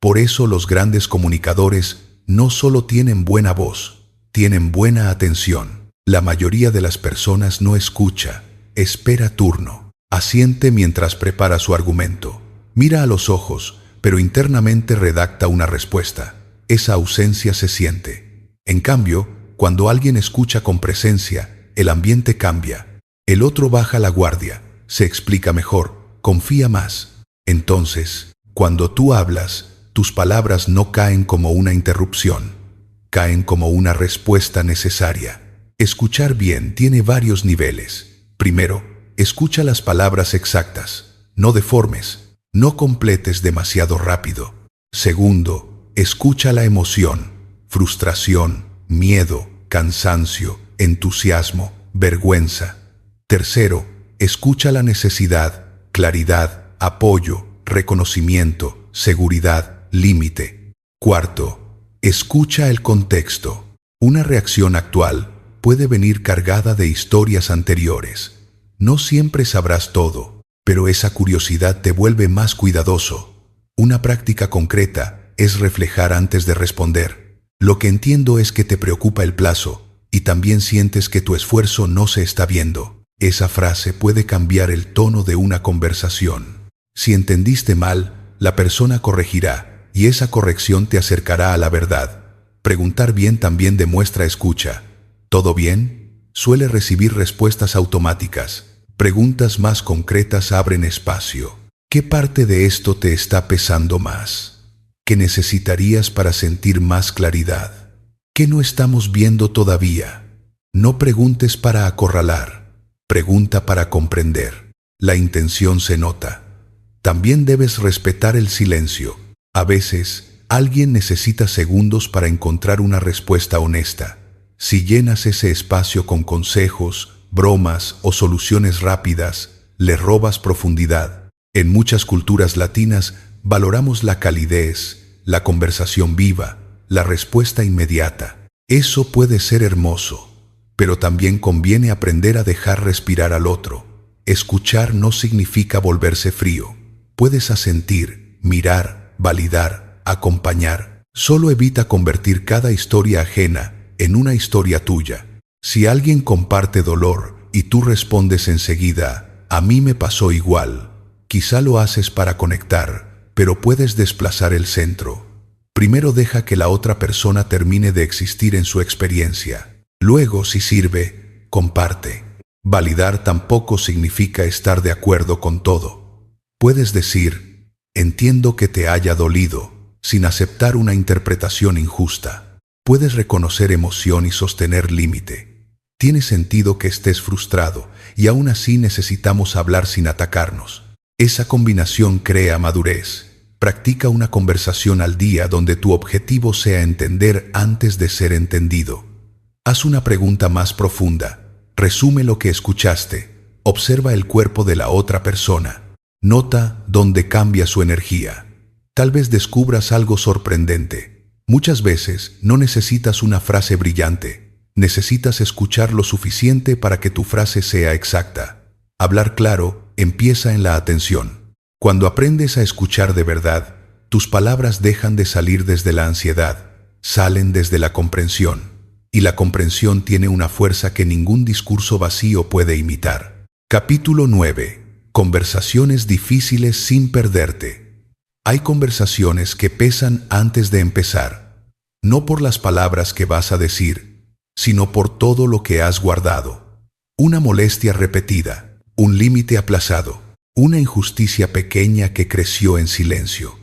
Por eso los grandes comunicadores no solo tienen buena voz, tienen buena atención. La mayoría de las personas no escucha, espera turno. Asiente mientras prepara su argumento. Mira a los ojos, pero internamente redacta una respuesta. Esa ausencia se siente. En cambio, cuando alguien escucha con presencia, el ambiente cambia. El otro baja la guardia, se explica mejor, confía más. Entonces, cuando tú hablas, tus palabras no caen como una interrupción, caen como una respuesta necesaria. Escuchar bien tiene varios niveles. Primero, escucha las palabras exactas, no deformes, no completes demasiado rápido. Segundo, escucha la emoción, frustración, miedo, cansancio, entusiasmo, vergüenza. Tercero, escucha la necesidad, claridad, apoyo, reconocimiento, seguridad, límite. Cuarto, escucha el contexto. Una reacción actual puede venir cargada de historias anteriores. No siempre sabrás todo, pero esa curiosidad te vuelve más cuidadoso. Una práctica concreta es reflejar antes de responder. Lo que entiendo es que te preocupa el plazo y también sientes que tu esfuerzo no se está viendo. Esa frase puede cambiar el tono de una conversación. Si entendiste mal, la persona corregirá y esa corrección te acercará a la verdad. Preguntar bien también demuestra escucha. ¿Todo bien? Suele recibir respuestas automáticas. Preguntas más concretas abren espacio. ¿Qué parte de esto te está pesando más? ¿Qué necesitarías para sentir más claridad? ¿Qué no estamos viendo todavía? No preguntes para acorralar. Pregunta para comprender. La intención se nota. También debes respetar el silencio. A veces, alguien necesita segundos para encontrar una respuesta honesta. Si llenas ese espacio con consejos, bromas o soluciones rápidas, le robas profundidad. En muchas culturas latinas valoramos la calidez, la conversación viva, la respuesta inmediata. Eso puede ser hermoso, pero también conviene aprender a dejar respirar al otro. Escuchar no significa volverse frío. Puedes asentir, mirar, validar, acompañar. Solo evita convertir cada historia ajena en una historia tuya. Si alguien comparte dolor y tú respondes enseguida, a mí me pasó igual, quizá lo haces para conectar, pero puedes desplazar el centro. Primero deja que la otra persona termine de existir en su experiencia. Luego, si sirve, comparte. Validar tampoco significa estar de acuerdo con todo. Puedes decir, entiendo que te haya dolido, sin aceptar una interpretación injusta. Puedes reconocer emoción y sostener límite. Tiene sentido que estés frustrado y aún así necesitamos hablar sin atacarnos. Esa combinación crea madurez. Practica una conversación al día donde tu objetivo sea entender antes de ser entendido. Haz una pregunta más profunda. Resume lo que escuchaste. Observa el cuerpo de la otra persona. Nota dónde cambia su energía. Tal vez descubras algo sorprendente. Muchas veces no necesitas una frase brillante. Necesitas escuchar lo suficiente para que tu frase sea exacta. Hablar claro empieza en la atención. Cuando aprendes a escuchar de verdad, tus palabras dejan de salir desde la ansiedad, salen desde la comprensión. Y la comprensión tiene una fuerza que ningún discurso vacío puede imitar. Capítulo 9. Conversaciones difíciles sin perderte. Hay conversaciones que pesan antes de empezar, no por las palabras que vas a decir, sino por todo lo que has guardado. Una molestia repetida, un límite aplazado, una injusticia pequeña que creció en silencio,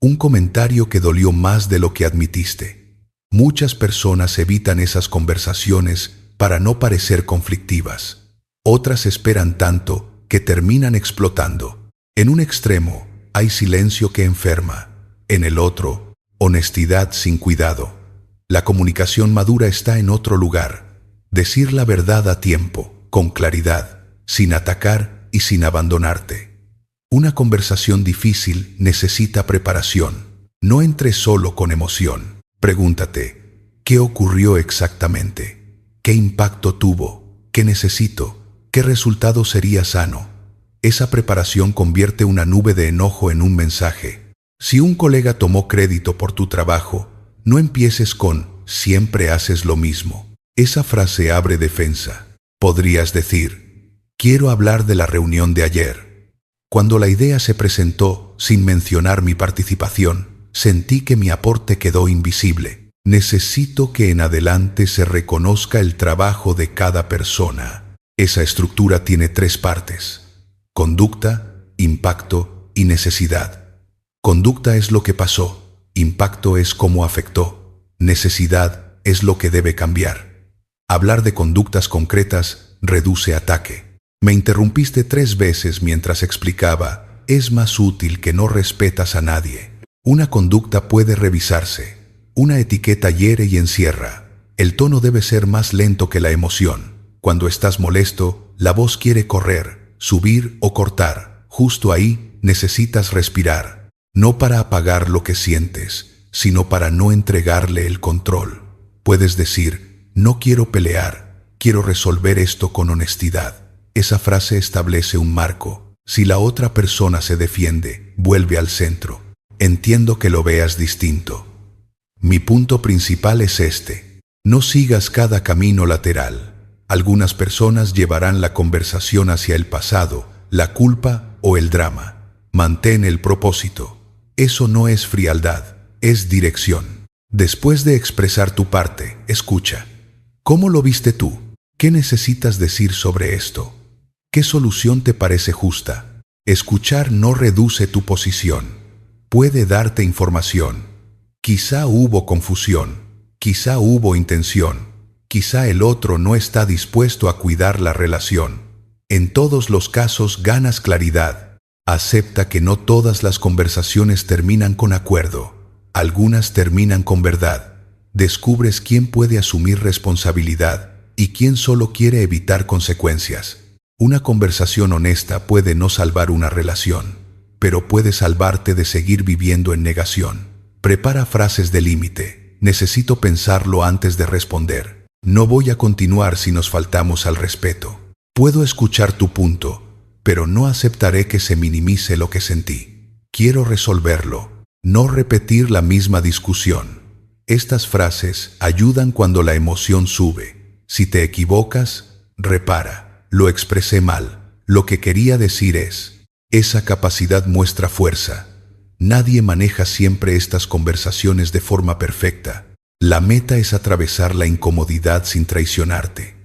un comentario que dolió más de lo que admitiste. Muchas personas evitan esas conversaciones para no parecer conflictivas. Otras esperan tanto que terminan explotando. En un extremo, hay silencio que enferma. En el otro, honestidad sin cuidado. La comunicación madura está en otro lugar. Decir la verdad a tiempo, con claridad, sin atacar y sin abandonarte. Una conversación difícil necesita preparación. No entres solo con emoción. Pregúntate, ¿qué ocurrió exactamente? ¿Qué impacto tuvo? ¿Qué necesito? ¿Qué resultado sería sano? Esa preparación convierte una nube de enojo en un mensaje. Si un colega tomó crédito por tu trabajo, no empieces con «siempre haces lo mismo». Esa frase abre defensa. Podrías decir «quiero hablar de la reunión de ayer. Cuando la idea se presentó, sin mencionar mi participación, sentí que mi aporte quedó invisible. Necesito que en adelante se reconozca el trabajo de cada persona». Esa estructura tiene 3 partes. Conducta, impacto y necesidad. Conducta es lo que pasó, impacto es cómo afectó, necesidad es lo que debe cambiar. Hablar de conductas concretas reduce ataque. Me interrumpiste 3 veces mientras explicaba, es más útil que no respetas a nadie. Una conducta puede revisarse. Una etiqueta hiere y encierra. El tono debe ser más lento que la emoción. Cuando estás molesto, la voz quiere correr, subir o cortar. Justo ahí necesitas respirar, no para apagar lo que sientes, sino para no entregarle el control. Puedes decir, no quiero pelear, quiero resolver esto con honestidad. Esa frase establece un marco. Si la otra persona se defiende, vuelve al centro. Entiendo que lo veas distinto. Mi punto principal es este. No sigas cada camino lateral. Algunas personas llevarán la conversación hacia el pasado, la culpa o el drama. Mantén el propósito. Eso no es frialdad, es dirección. Después de expresar tu parte, escucha. ¿Cómo lo viste tú? ¿Qué necesitas decir sobre esto? ¿Qué solución te parece justa? Escuchar no reduce tu posición. Puede darte información. Quizá hubo confusión, quizá hubo intención. Quizá el otro no está dispuesto a cuidar la relación. En todos los casos ganas claridad. Acepta que no todas las conversaciones terminan con acuerdo. Algunas terminan con verdad. descubres quién puede asumir responsabilidad y quién solo quiere evitar consecuencias. Una conversación honesta puede no salvar una relación, pero puede salvarte de seguir viviendo en negación. Prepara frases de límite. Necesito pensarlo antes de responder. No voy a continuar si nos faltamos al respeto. Puedo escuchar tu punto, pero no aceptaré que se minimice lo que sentí. Quiero resolverlo, no repetir la misma discusión. Estas frases ayudan cuando la emoción sube. Si te equivocas, repara. Lo expresé mal. Lo que quería decir es. Esa capacidad muestra fuerza. Nadie maneja siempre estas conversaciones de forma perfecta. La meta es atravesar la incomodidad sin traicionarte.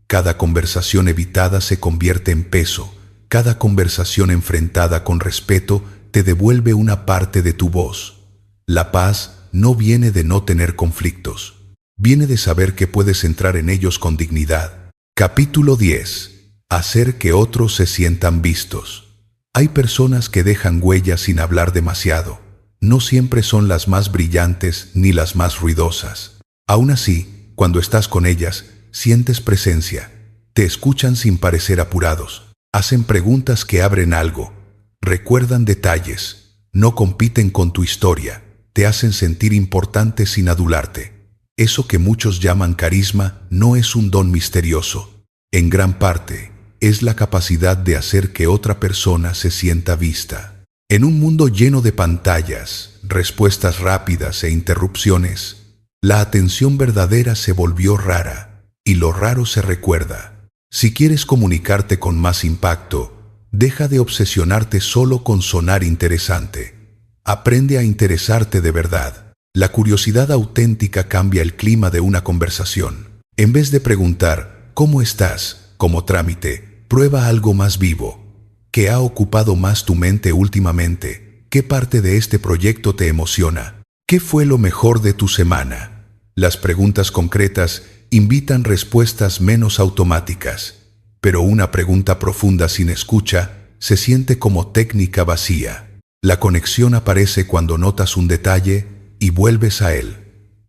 Cada conversación evitada se convierte en peso. Cada conversación enfrentada con respeto te devuelve una parte de tu voz. La paz no viene de no tener conflictos. Viene de saber que puedes entrar en ellos con dignidad. Capítulo 10. Hacer que otros se sientan vistos. Hay personas que dejan huellas sin hablar demasiado. No siempre son las más brillantes ni las más ruidosas. Aún así, cuando estás con ellas, sientes presencia. Te escuchan sin parecer apurados. Hacen preguntas que abren algo. Recuerdan detalles. No compiten con tu historia. Te hacen sentir importante sin adularte. Eso que muchos llaman carisma no es un don misterioso. En gran parte, es la capacidad de hacer que otra persona se sienta vista. En un mundo lleno de pantallas, respuestas rápidas e interrupciones, la atención verdadera se volvió rara, y lo raro se recuerda. Si quieres comunicarte con más impacto, deja de obsesionarte solo con sonar interesante. Aprende a interesarte de verdad. La curiosidad auténtica cambia el clima de una conversación. En vez de preguntar, ¿cómo estás?, como trámite, prueba algo más vivo. ¿Qué ha ocupado más tu mente últimamente? ¿Qué parte de este proyecto te emociona? ¿Qué fue lo mejor de tu semana? Las preguntas concretas invitan respuestas menos automáticas, pero una pregunta profunda sin escucha se siente como técnica vacía. La conexión aparece cuando notas un detalle y vuelves a él.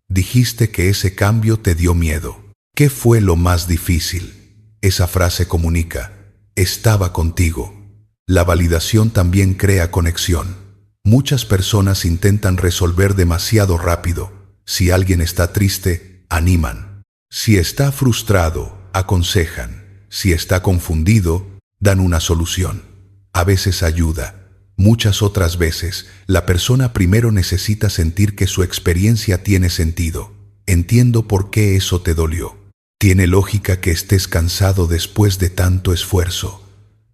Dijiste que ese cambio te dio miedo. ¿Qué fue lo más difícil? Esa frase comunica. Estaba contigo. La validación también crea conexión. Muchas personas intentan resolver demasiado rápido. Si alguien está triste, animan. Si está frustrado, aconsejan. Si está confundido, dan una solución. A veces ayuda. Muchas otras veces, la persona primero necesita sentir que su experiencia tiene sentido. Entiendo por qué eso te dolió. Tiene lógica que estés cansado después de tanto esfuerzo.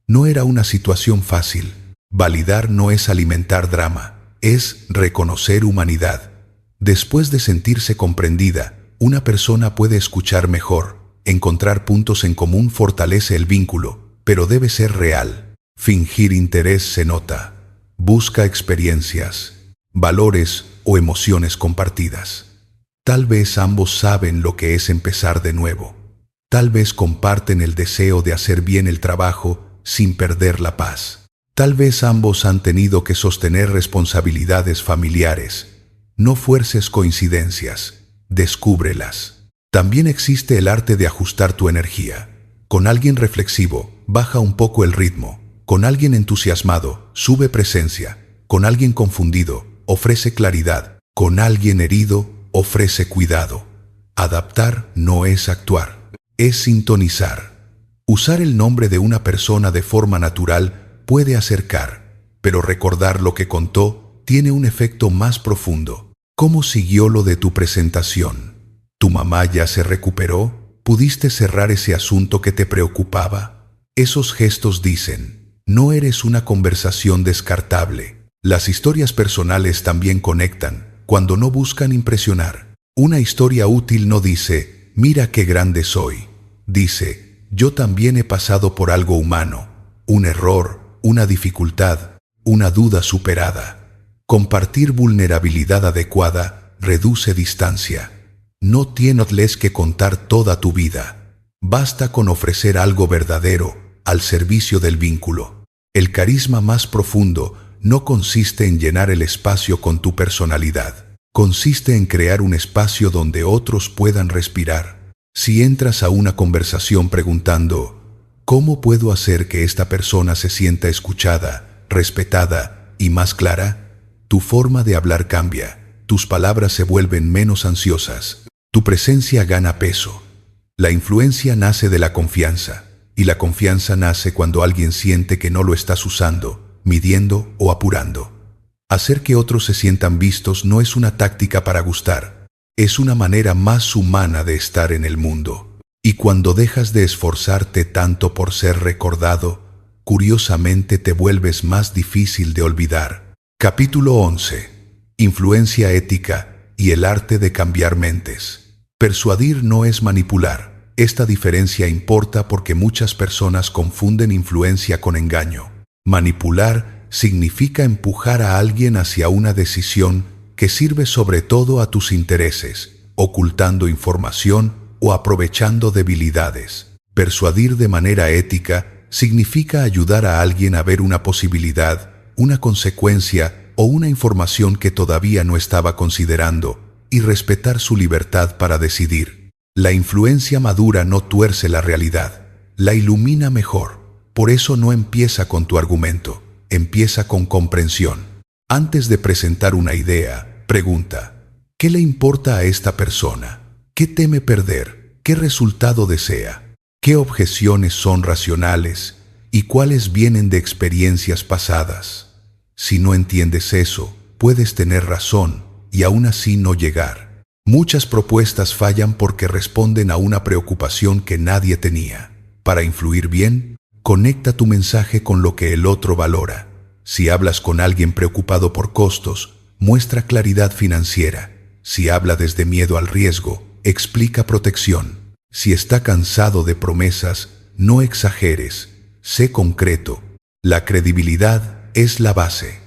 No era una situación fácil. Validar no es alimentar drama, es reconocer humanidad. Después de sentirse comprendida, una persona puede escuchar mejor. Encontrar puntos en común fortalece el vínculo, pero debe ser real. Fingir interés se nota. Busca experiencias, valores o emociones compartidas. Tal vez ambos saben lo que es empezar de nuevo. Tal vez comparten el deseo de hacer bien el trabajo sin perder la paz. Tal vez ambos han tenido que sostener responsabilidades familiares. No fuerces coincidencias, descúbrelas. También existe el arte de ajustar tu energía. Con alguien reflexivo, baja un poco el ritmo. Con alguien entusiasmado, sube presencia. Con alguien confundido, ofrece claridad. Con alguien herido, ofrece cuidado. Adaptar no es actuar, es sintonizar. Usar el nombre de una persona de forma natural puede acercar, pero recordar lo que contó tiene un efecto más profundo. ¿Cómo siguió lo de tu presentación? ¿Tu mamá ya se recuperó? ¿Pudiste cerrar ese asunto que te preocupaba? Esos gestos dicen, no eres una conversación descartable. Las historias personales también conectan cuando no buscan impresionar. Una historia útil no dice, mira qué grande soy. Dice, yo también he pasado por algo humano, un error, una dificultad, una duda superada. Compartir vulnerabilidad adecuada reduce distancia. No tienes que contar toda tu vida. Basta con ofrecer algo verdadero al servicio del vínculo. El carisma más profundo no consiste en llenar el espacio con tu personalidad. Consiste en crear un espacio donde otros puedan respirar. Si entras a una conversación preguntando, ¿cómo puedo hacer que esta persona se sienta escuchada, respetada y más clara? Tu forma de hablar cambia, tus palabras se vuelven menos ansiosas, tu presencia gana peso. La influencia nace de la confianza, y la confianza nace cuando alguien siente que no lo estás usando, midiendo o apurando. Hacer que otros se sientan vistos no es una táctica para gustar, es una manera más humana de estar en el mundo. Y cuando dejas de esforzarte tanto por ser recordado, curiosamente te vuelves más difícil de olvidar. Capítulo 11. Influencia ética y el arte de cambiar mentes. Persuadir no es manipular. Esta diferencia importa porque muchas personas confunden influencia con engaño. Manipular significa empujar a alguien hacia una decisión que sirve sobre todo a tus intereses, ocultando información o aprovechando debilidades. Persuadir de manera ética significa ayudar a alguien a ver una posibilidad, una consecuencia o una información que todavía no estaba considerando y respetar su libertad para decidir. La influencia madura no tuerce la realidad, la ilumina mejor. Por eso no empieza con tu argumento, empieza con comprensión. Antes de presentar una idea, pregunta, ¿qué le importa a esta persona? ¿Qué teme perder? ¿Qué resultado desea? ¿Qué objeciones son racionales? ¿Y cuáles vienen de experiencias pasadas? Si no entiendes eso, puedes tener razón y aún así no llegar. Muchas propuestas fallan porque responden a una preocupación que nadie tenía. Para influir bien, conecta tu mensaje con lo que el otro valora. Si hablas con alguien preocupado por costos, muestra claridad financiera. Si habla desde miedo al riesgo, explica protección. Si está cansado de promesas, no exageres, sé concreto. La credibilidad es la base.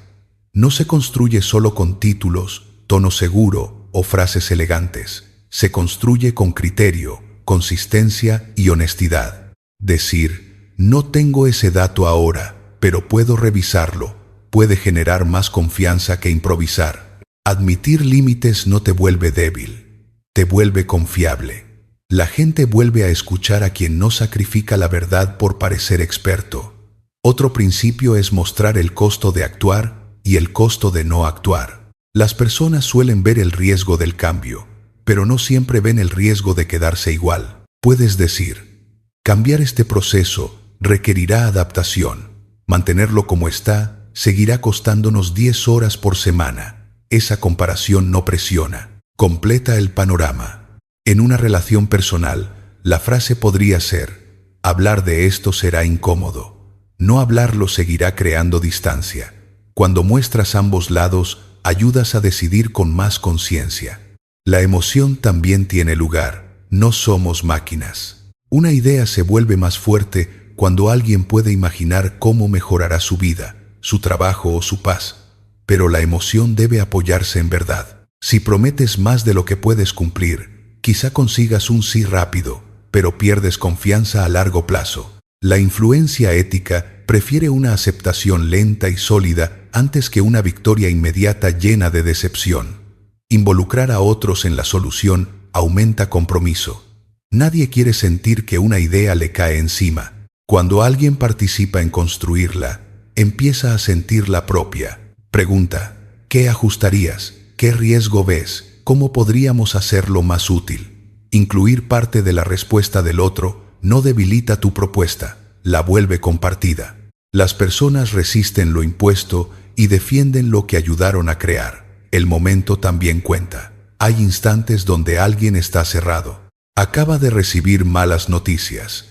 No se construye solo con títulos, tono seguro o frases elegantes. Se construye con criterio, consistencia y honestidad. Decir, no tengo ese dato ahora, pero puedo revisarlo, puede generar más confianza que improvisar. Admitir límites no te vuelve débil, te vuelve confiable. La gente vuelve a escuchar a quien no sacrifica la verdad por parecer experto. Otro principio es mostrar el costo de actuar y el costo de no actuar. Las personas suelen ver el riesgo del cambio, pero no siempre ven el riesgo de quedarse igual. Puedes decir, cambiar este proceso requerirá adaptación. Mantenerlo como está seguirá costándonos 10 horas por semana. Esa comparación no presiona, completa el panorama. En una relación personal, la frase podría ser, hablar de esto será incómodo. No hablarlo seguirá creando distancia. Cuando muestras ambos lados, ayudas a decidir con más conciencia. La emoción también tiene lugar, no somos máquinas. Una idea se vuelve más fuerte cuando alguien puede imaginar cómo mejorará su vida, su trabajo o su paz. Pero la emoción debe apoyarse en verdad. Si prometes más de lo que puedes cumplir, quizá consigas un sí rápido, pero pierdes confianza a largo plazo. La influencia ética prefiere una aceptación lenta y sólida antes que una victoria inmediata llena de decepción. Involucrar a otros en la solución aumenta compromiso. Nadie quiere sentir que una idea le cae encima. Cuando alguien participa en construirla, empieza a sentirla propia. Pregunta, ¿qué ajustarías? ¿Qué riesgo ves? ¿Cómo podríamos hacerlo más útil? Incluir parte de la respuesta del otro no debilita tu propuesta, la vuelve compartida. Las personas resisten lo impuesto y defienden lo que ayudaron a crear. El momento también cuenta. Hay instantes donde alguien está cerrado. Acaba de recibir malas noticias.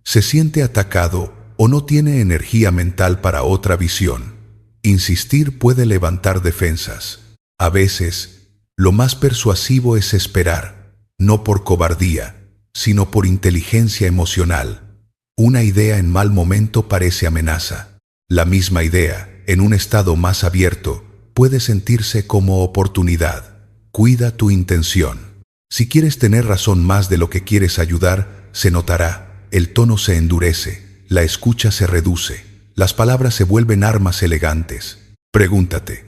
Se siente atacado o no tiene energía mental para otra visión. Insistir puede levantar defensas. A veces, lo más persuasivo es esperar, no por cobardía, sino por inteligencia emocional. Una idea en mal momento parece amenaza. La misma idea, en un estado más abierto, puede sentirse como oportunidad. Cuida tu intención. Si quieres tener razón más de lo que quieres ayudar, se notará. El tono se endurece, la escucha se reduce, las palabras se vuelven armas elegantes. Pregúntate,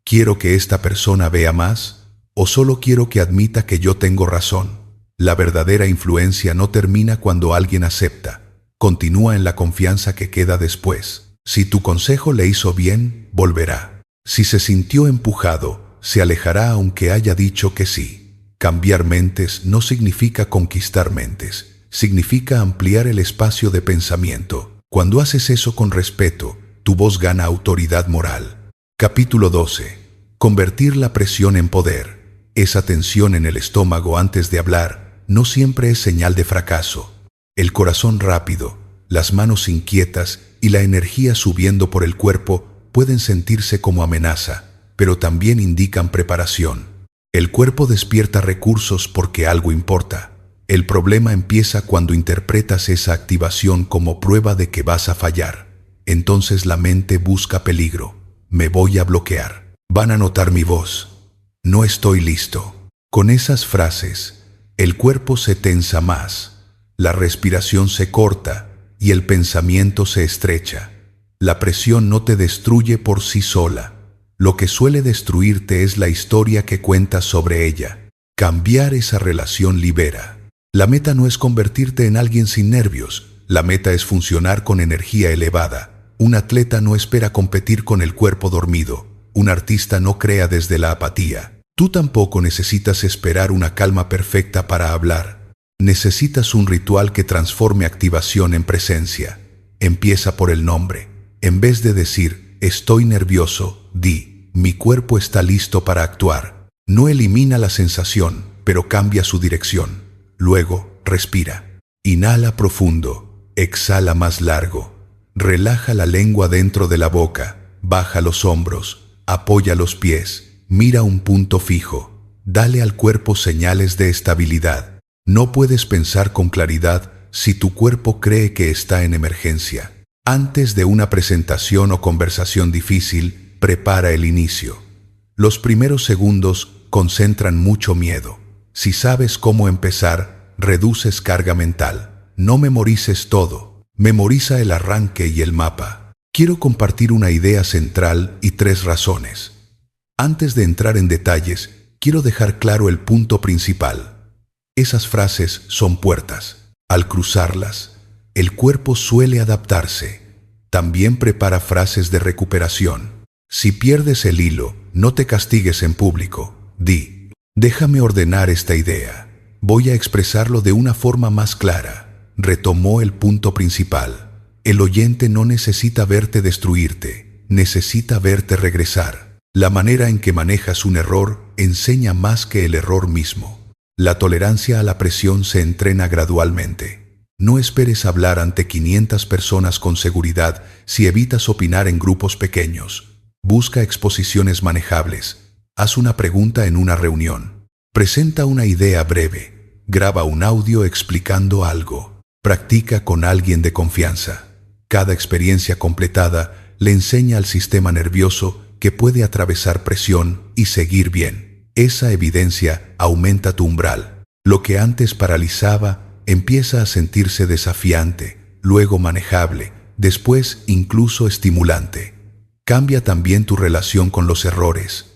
¿quiero que esta persona vea más? ¿O solo quiero que admita que yo tengo razón? La verdadera influencia no termina cuando alguien acepta. Continúa en la confianza que queda después. Si tu consejo le hizo bien, volverá. Si se sintió empujado, se alejará aunque haya dicho que sí. Cambiar mentes no significa conquistar mentes. Significa ampliar el espacio de pensamiento. Cuando haces eso con respeto, tu voz gana autoridad moral. Capítulo 12. Convertir la presión en poder. Esa tensión en el estómago antes de hablar no siempre es señal de fracaso. El corazón rápido, las manos inquietas y la energía subiendo por el cuerpo pueden sentirse como amenaza, pero también indican preparación. El cuerpo despierta recursos porque algo importa. El problema empieza cuando interpretas esa activación como prueba de que vas a fallar. Entonces la mente busca peligro. Me voy a bloquear. Van a notar mi voz. No estoy listo. Con esas frases, el cuerpo se tensa más, la respiración se corta y el pensamiento se estrecha. La presión no te destruye por sí sola. Lo que suele destruirte es la historia que cuentas sobre ella. Cambiar esa relación libera. La meta no es convertirte en alguien sin nervios. La meta es funcionar con energía elevada. Un atleta no espera competir con el cuerpo dormido. Un artista no crea desde la apatía. Tú tampoco necesitas esperar una calma perfecta para hablar. Necesitas un ritual que transforme activación en presencia. Empieza por el nombre. En vez de decir, estoy nervioso, di, mi cuerpo está listo para actuar. No elimina la sensación, pero cambia su dirección. Luego, respira. Inhala profundo, exhala más largo. Relaja la lengua dentro de la boca, baja los hombros, apoya los pies. Mira un punto fijo. Dale al cuerpo señales de estabilidad. No puedes pensar con claridad si tu cuerpo cree que está en emergencia. Antes de una presentación o conversación difícil, prepara el inicio. Los primeros segundos concentran mucho miedo. Si sabes cómo empezar, reduces carga mental. No memorices todo. Memoriza el arranque y el mapa. Quiero compartir una idea central y 3 razones. Antes de entrar en detalles, quiero dejar claro el punto principal. Esas frases son puertas. Al cruzarlas, el cuerpo suele adaptarse. También prepara frases de recuperación. Si pierdes el hilo, no te castigues en público. Di, déjame ordenar esta idea. Voy a expresarlo de una forma más clara. Retomó el punto principal. El oyente no necesita verte destruirte, necesita verte regresar. La manera en que manejas un error enseña más que el error mismo. La tolerancia a la presión se entrena gradualmente. No esperes hablar ante 500 personas con seguridad si evitas opinar en grupos pequeños. Busca exposiciones manejables. Haz una pregunta en una reunión. Presenta una idea breve. Graba un audio explicando algo. Practica con alguien de confianza. Cada experiencia completada le enseña al sistema nervioso que puede atravesar presión y seguir bien. Esa evidencia aumenta tu umbral. Lo que antes paralizaba empieza a sentirse desafiante, luego manejable, después incluso estimulante. Cambia también tu relación con los errores.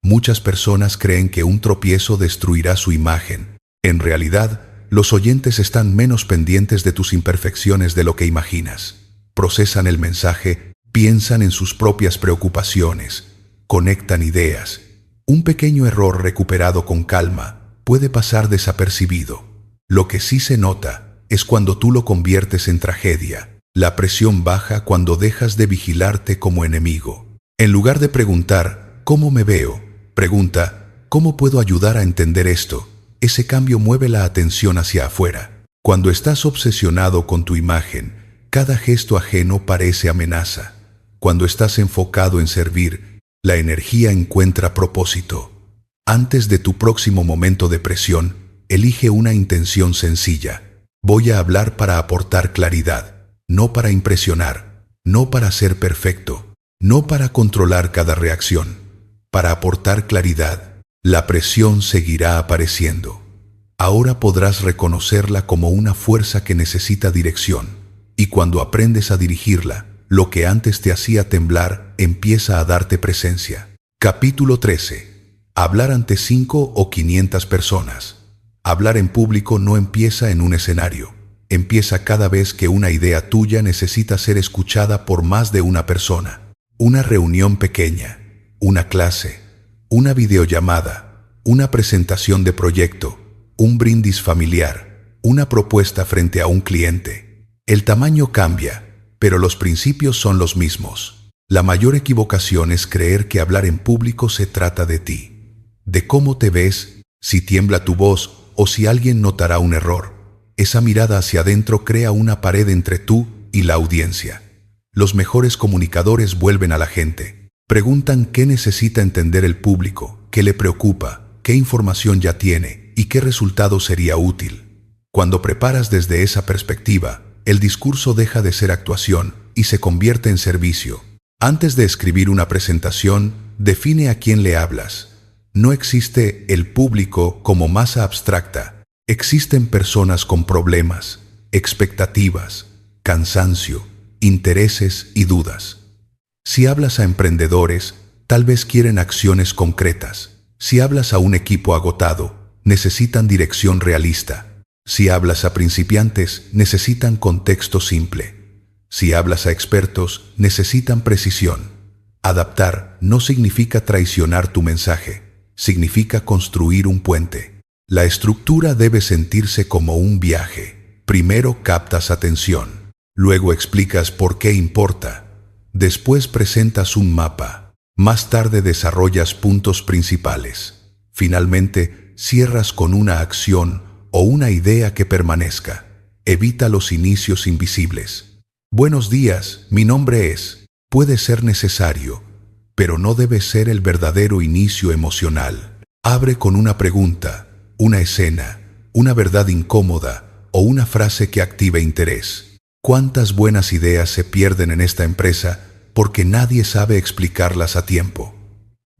Muchas personas creen que un tropiezo destruirá su imagen. En realidad, los oyentes están menos pendientes de tus imperfecciones de lo que imaginas. Procesan el mensaje, piensan en sus propias preocupaciones, conectan ideas. Un pequeño error recuperado con calma puede pasar desapercibido. Lo que sí se nota es cuando tú lo conviertes en tragedia. La presión baja cuando dejas de vigilarte como enemigo. En lugar de preguntar, ¿cómo me veo?, pregunta, ¿cómo puedo ayudar a entender esto? Ese cambio mueve la atención hacia afuera. Cuando estás obsesionado con tu imagen, cada gesto ajeno parece amenaza. Cuando estás enfocado en servir, la energía encuentra propósito. Antes de tu próximo momento de presión, elige una intención sencilla. Voy a hablar para aportar claridad, no para impresionar, no para ser perfecto, no para controlar cada reacción, para aportar claridad. La presión seguirá apareciendo. Ahora podrás reconocerla como una fuerza que necesita dirección, y cuando aprendes a dirigirla, lo que antes te hacía temblar empieza a darte presencia. Capítulo 13. Hablar ante 5 o 500 personas. Hablar en público no empieza en un escenario. Empieza cada vez que una idea tuya necesita ser escuchada por más de una persona. Una reunión pequeña, una clase, una videollamada, una presentación de proyecto, un brindis familiar, una propuesta frente a un cliente. El tamaño cambia, pero los principios son los mismos. La mayor equivocación es creer que hablar en público se trata de ti, de cómo te ves, si tiembla tu voz o si alguien notará un error. Esa mirada hacia adentro crea una pared entre tú y la audiencia. Los mejores comunicadores vuelven a la gente. Preguntan qué necesita entender el público, qué le preocupa, qué información ya tiene y qué resultado sería útil. Cuando preparas desde esa perspectiva, el discurso deja de ser actuación y se convierte en servicio. Antes de escribir una presentación, define a quién le hablas. No existe el público como masa abstracta. Existen personas con problemas, expectativas, cansancio, intereses y dudas. Si hablas a emprendedores, tal vez quieren acciones concretas. Si hablas a un equipo agotado, necesitan dirección realista. Si hablas a principiantes, necesitan contexto simple. Si hablas a expertos, necesitan precisión. Adaptar no significa traicionar tu mensaje. Significa construir un puente. La estructura debe sentirse como un viaje. Primero captas atención, luego explicas por qué importa, después presentas un mapa, más tarde desarrollas puntos principales. Finalmente, cierras con una acción o una idea que permanezca. Evita los inicios invisibles. Buenos días, mi nombre es. Puede ser necesario, pero no debe ser el verdadero inicio emocional. Abre con una pregunta, una escena, una verdad incómoda o una frase que active interés. ¿Cuántas buenas ideas se pierden en esta empresa porque nadie sabe explicarlas a tiempo?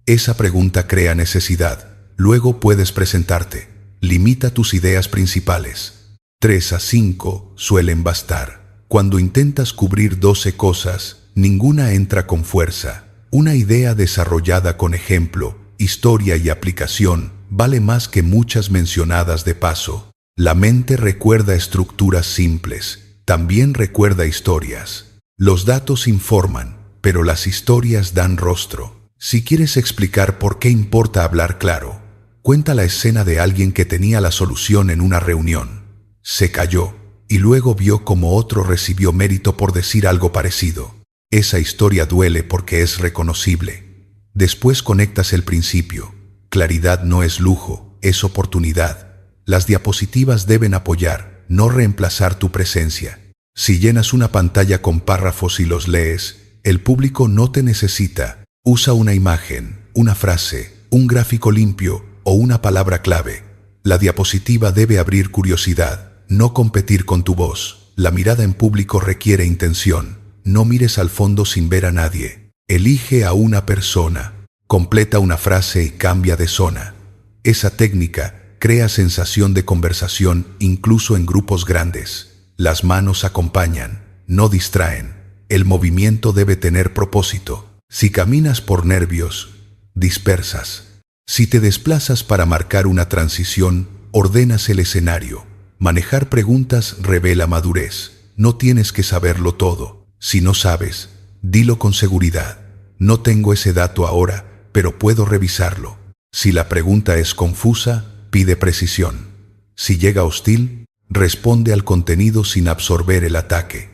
Esa pregunta crea necesidad. Luego puedes presentarte. Limita tus ideas principales. 3 a 5 suelen bastar. Cuando intentas cubrir 12 cosas, ninguna entra con fuerza. Una idea desarrollada con ejemplo, historia y aplicación vale más que muchas mencionadas de paso. La mente recuerda estructuras simples, también recuerda historias. Los datos informan, pero las historias dan rostro. Si quieres explicar por qué importa hablar claro, cuenta la escena de alguien que tenía la solución en una reunión. Se cayó y luego vio cómo otro recibió mérito por decir algo parecido. Esa historia duele porque es reconocible. Después conectas el principio. Claridad no es lujo, es oportunidad. Las diapositivas deben apoyar, no reemplazar tu presencia. Si llenas una pantalla con párrafos y los lees, el público no te necesita. Usa una imagen, una frase, un gráfico limpio o una palabra clave. La diapositiva debe abrir curiosidad, no competir con tu voz. La mirada en público requiere intención. No mires al fondo sin ver a nadie. Elige a una persona. Completa una frase y cambia de zona. Esa técnica crea sensación de conversación incluso en grupos grandes. Las manos acompañan, no distraen. El movimiento debe tener propósito. Si caminas por nervios, dispersas. Si te desplazas para marcar una transición, ordenas el escenario. Manejar preguntas revela madurez. No tienes que saberlo todo. Si no sabes, dilo con seguridad. No tengo ese dato ahora, pero puedo revisarlo. Si la pregunta es confusa, pide precisión. Si llega hostil, responde al contenido sin absorber el ataque.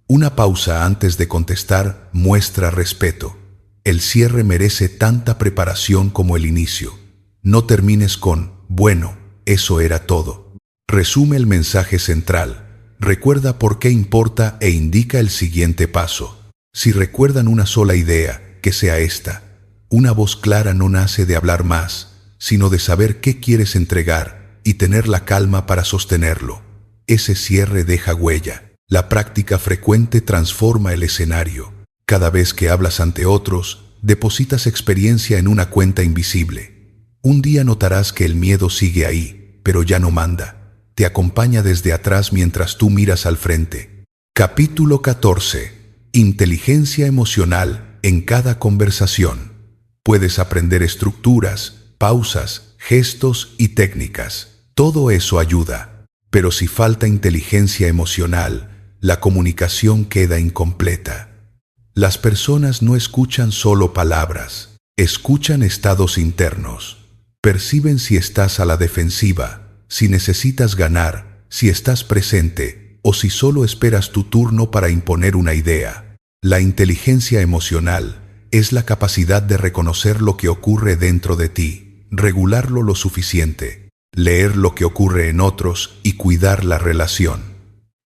Una pausa antes de contestar muestra respeto. El cierre merece tanta preparación como el inicio. No termines con, bueno, eso era todo. Resume el mensaje central. Recuerda por qué importa e indica el siguiente paso. Si recuerdan una sola idea, que sea esta. Una voz clara no nace de hablar más, sino de saber qué quieres entregar y tener la calma para sostenerlo. Ese cierre deja huella. La práctica frecuente transforma el escenario. Cada vez que hablas ante otros, depositas experiencia en una cuenta invisible. Un día notarás que el miedo sigue ahí, pero ya no manda. Te acompaña desde atrás mientras tú miras al frente. Capítulo 14. Inteligencia emocional en cada conversación. Puedes aprender estructuras, pausas, gestos y técnicas. Todo eso ayuda. Pero si falta inteligencia emocional, la comunicación queda incompleta. Las personas no escuchan solo palabras, escuchan estados internos. Perciben si estás a la defensiva, si necesitas ganar, si estás presente o si solo esperas tu turno para imponer una idea. La inteligencia emocional es la capacidad de reconocer lo que ocurre dentro de ti, regularlo lo suficiente, leer lo que ocurre en otros y cuidar la relación.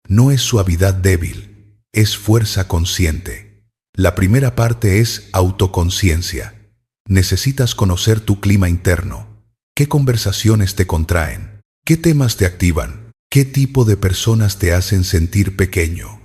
No es suavidad débil, es fuerza consciente. La primera parte es autoconciencia. Necesitas conocer tu clima interno. ¿Qué conversaciones te contraen? ¿Qué temas te activan? ¿Qué tipo de personas te hacen sentir pequeño?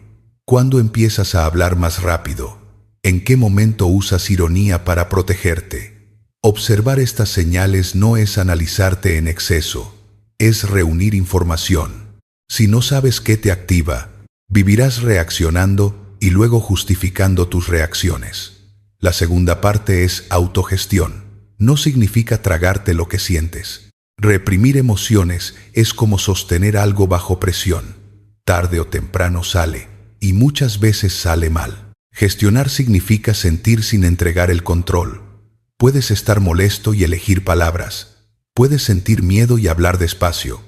¿Cuándo empiezas a hablar más rápido? ¿En qué momento usas ironía para protegerte? Observar estas señales no es analizarte en exceso, es reunir información. Si no sabes qué te activa, vivirás reaccionando y luego justificando tus reacciones. La segunda parte es autogestión. No significa tragarte lo que sientes. Reprimir emociones es como sostener algo bajo presión. Tarde o temprano sale, y muchas veces sale mal. Gestionar significa sentir sin entregar el control. Puedes estar molesto y elegir palabras. Puedes sentir miedo y hablar despacio.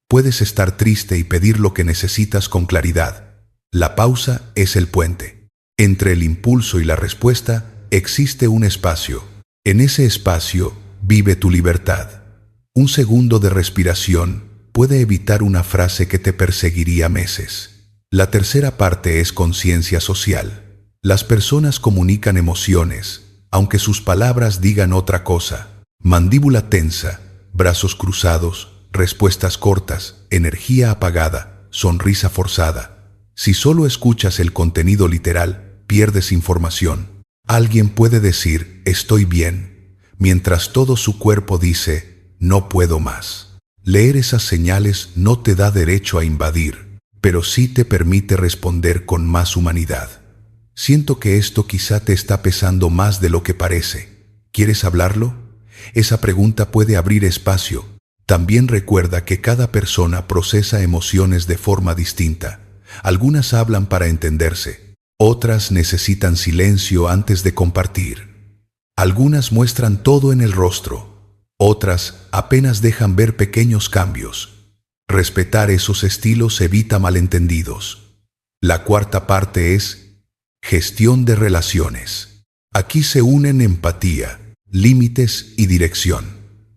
Puedes estar triste y pedir lo que necesitas con claridad. La pausa es el puente. Entre el impulso y la respuesta existe un espacio. En ese espacio vive tu libertad. Un segundo de respiración puede evitar una frase que te perseguiría meses. La tercera parte es conciencia social. Las personas comunican emociones, aunque sus palabras digan otra cosa. Mandíbula tensa, brazos cruzados, respuestas cortas, energía apagada, sonrisa forzada. Si solo escuchas el contenido literal, pierdes información. Alguien puede decir, estoy bien, mientras todo su cuerpo dice, no puedo más. Leer esas señales no te da derecho a invadir, pero sí te permite responder con más humanidad. Siento que esto quizá te está pesando más de lo que parece. ¿Quieres hablarlo? Esa pregunta puede abrir espacio. También recuerda que cada persona procesa emociones de forma distinta. Algunas hablan para entenderse. Otras necesitan silencio antes de compartir. Algunas muestran todo en el rostro. Otras apenas dejan ver pequeños cambios. Respetar esos estilos evita malentendidos. La cuarta parte es gestión de relaciones. Aquí se unen empatía, límites y dirección.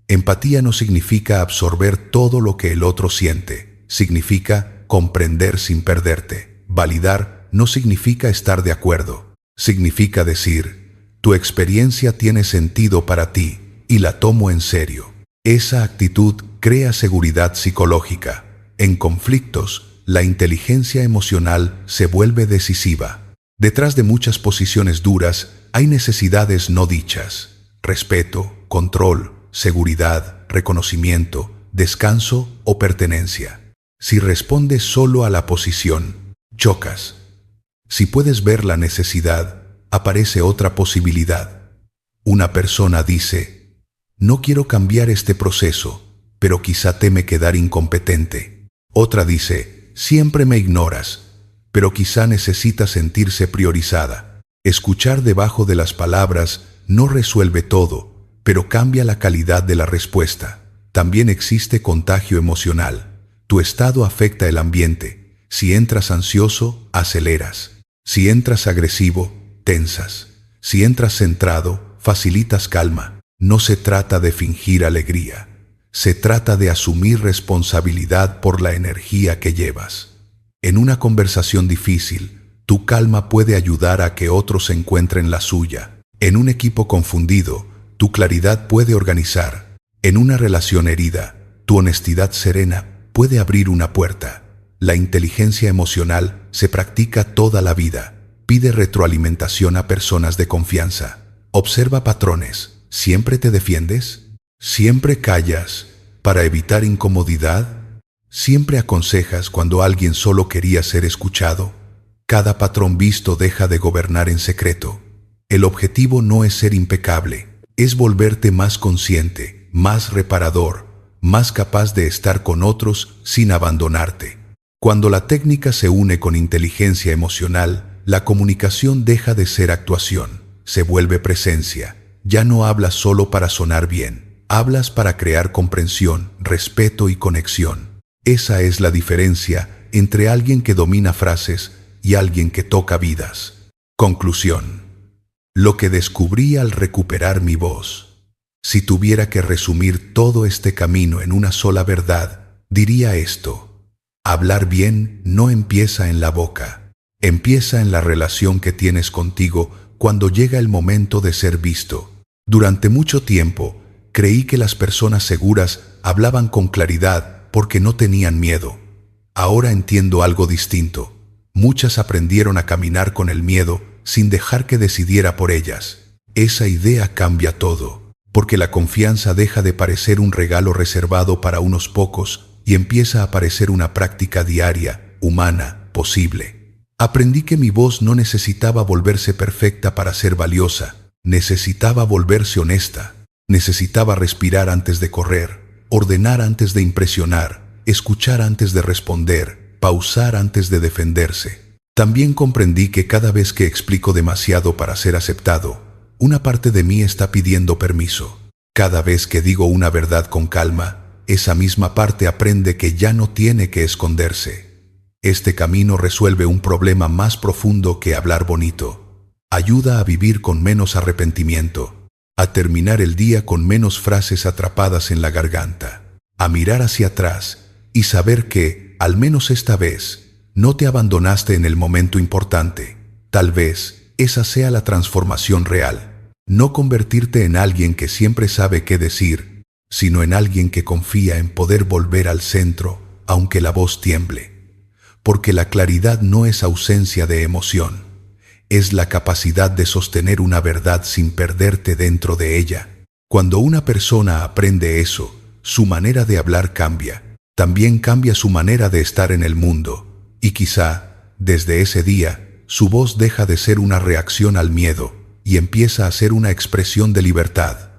Empatía no significa absorber todo lo que el otro siente. Significa comprender sin perderte. Validar no significa estar de acuerdo. Significa decir, tu experiencia tiene sentido para ti y la tomo en serio. Esa actitud crea seguridad psicológica. En conflictos, la inteligencia emocional se vuelve decisiva. Detrás de muchas posiciones duras hay necesidades no dichas. Respeto, control, seguridad, reconocimiento, descanso o pertenencia. Si respondes solo a la posición, chocas. Si puedes ver la necesidad, aparece otra posibilidad. Una persona dice, no quiero cambiar este proceso, pero quizá teme quedar incompetente. Otra dice, siempre me ignoras, pero quizá necesita sentirse priorizada. Escuchar debajo de las palabras no resuelve todo, pero cambia la calidad de la respuesta. También existe contagio emocional. Tu estado afecta el ambiente. Si entras ansioso, aceleras. Si entras agresivo, tensas. Si entras centrado, facilitas calma. No se trata de fingir alegría. Se trata de asumir responsabilidad por la energía que llevas. En una conversación difícil, tu calma puede ayudar a que otros encuentren la suya. En un equipo confundido, tu claridad puede organizar. En una relación herida, tu honestidad serena puede abrir una puerta. La inteligencia emocional se practica toda la vida. Pide retroalimentación a personas de confianza. Observa patrones. ¿Siempre te defiendes? ¿Siempre callas para evitar incomodidad? ¿Siempre aconsejas cuando alguien solo quería ser escuchado? Cada patrón visto deja de gobernar en secreto. El objetivo no es ser impecable, es volverte más consciente, más reparador, más capaz de estar con otros sin abandonarte. Cuando la técnica se une con inteligencia emocional, la comunicación deja de ser actuación, se vuelve presencia. Ya no hablas solo para sonar bien, hablas para crear comprensión, respeto y conexión. Esa es la diferencia entre alguien que domina frases y alguien que toca vidas. Conclusión. Lo que descubrí al recuperar mi voz. Si tuviera que resumir todo este camino en una sola verdad, diría esto: hablar bien no empieza en la boca, empieza en la relación que tienes contigo cuando llega el momento de ser visto. Durante mucho tiempo, creí que las personas seguras hablaban con claridad porque no tenían miedo. Ahora entiendo algo distinto. Muchas aprendieron a caminar con el miedo sin dejar que decidiera por ellas. Esa idea cambia todo, porque la confianza deja de parecer un regalo reservado para unos pocos y empieza a parecer una práctica diaria, humana, posible. Aprendí que mi voz no necesitaba volverse perfecta para ser valiosa, necesitaba volverse honesta, necesitaba respirar antes de correr, ordenar antes de impresionar, escuchar antes de responder, pausar antes de defenderse. También comprendí que cada vez que explico demasiado para ser aceptado, una parte de mí está pidiendo permiso. Cada vez que digo una verdad con calma, esa misma parte aprende que ya no tiene que esconderse. Este camino resuelve un problema más profundo que hablar bonito. Ayuda a vivir con menos arrepentimiento, a terminar el día con menos frases atrapadas en la garganta, a mirar hacia atrás y saber que, al menos esta vez, no te abandonaste en el momento importante. Tal vez esa sea la transformación real. No convertirte en alguien que siempre sabe qué decir, sino en alguien que confía en poder volver al centro, aunque la voz tiemble. Porque la claridad no es ausencia de emoción, es la capacidad de sostener una verdad sin perderte dentro de ella. Cuando una persona aprende eso, su manera de hablar cambia. También cambia su manera de estar en el mundo. Y quizá, desde ese día, su voz deja de ser una reacción al miedo y empieza a ser una expresión de libertad.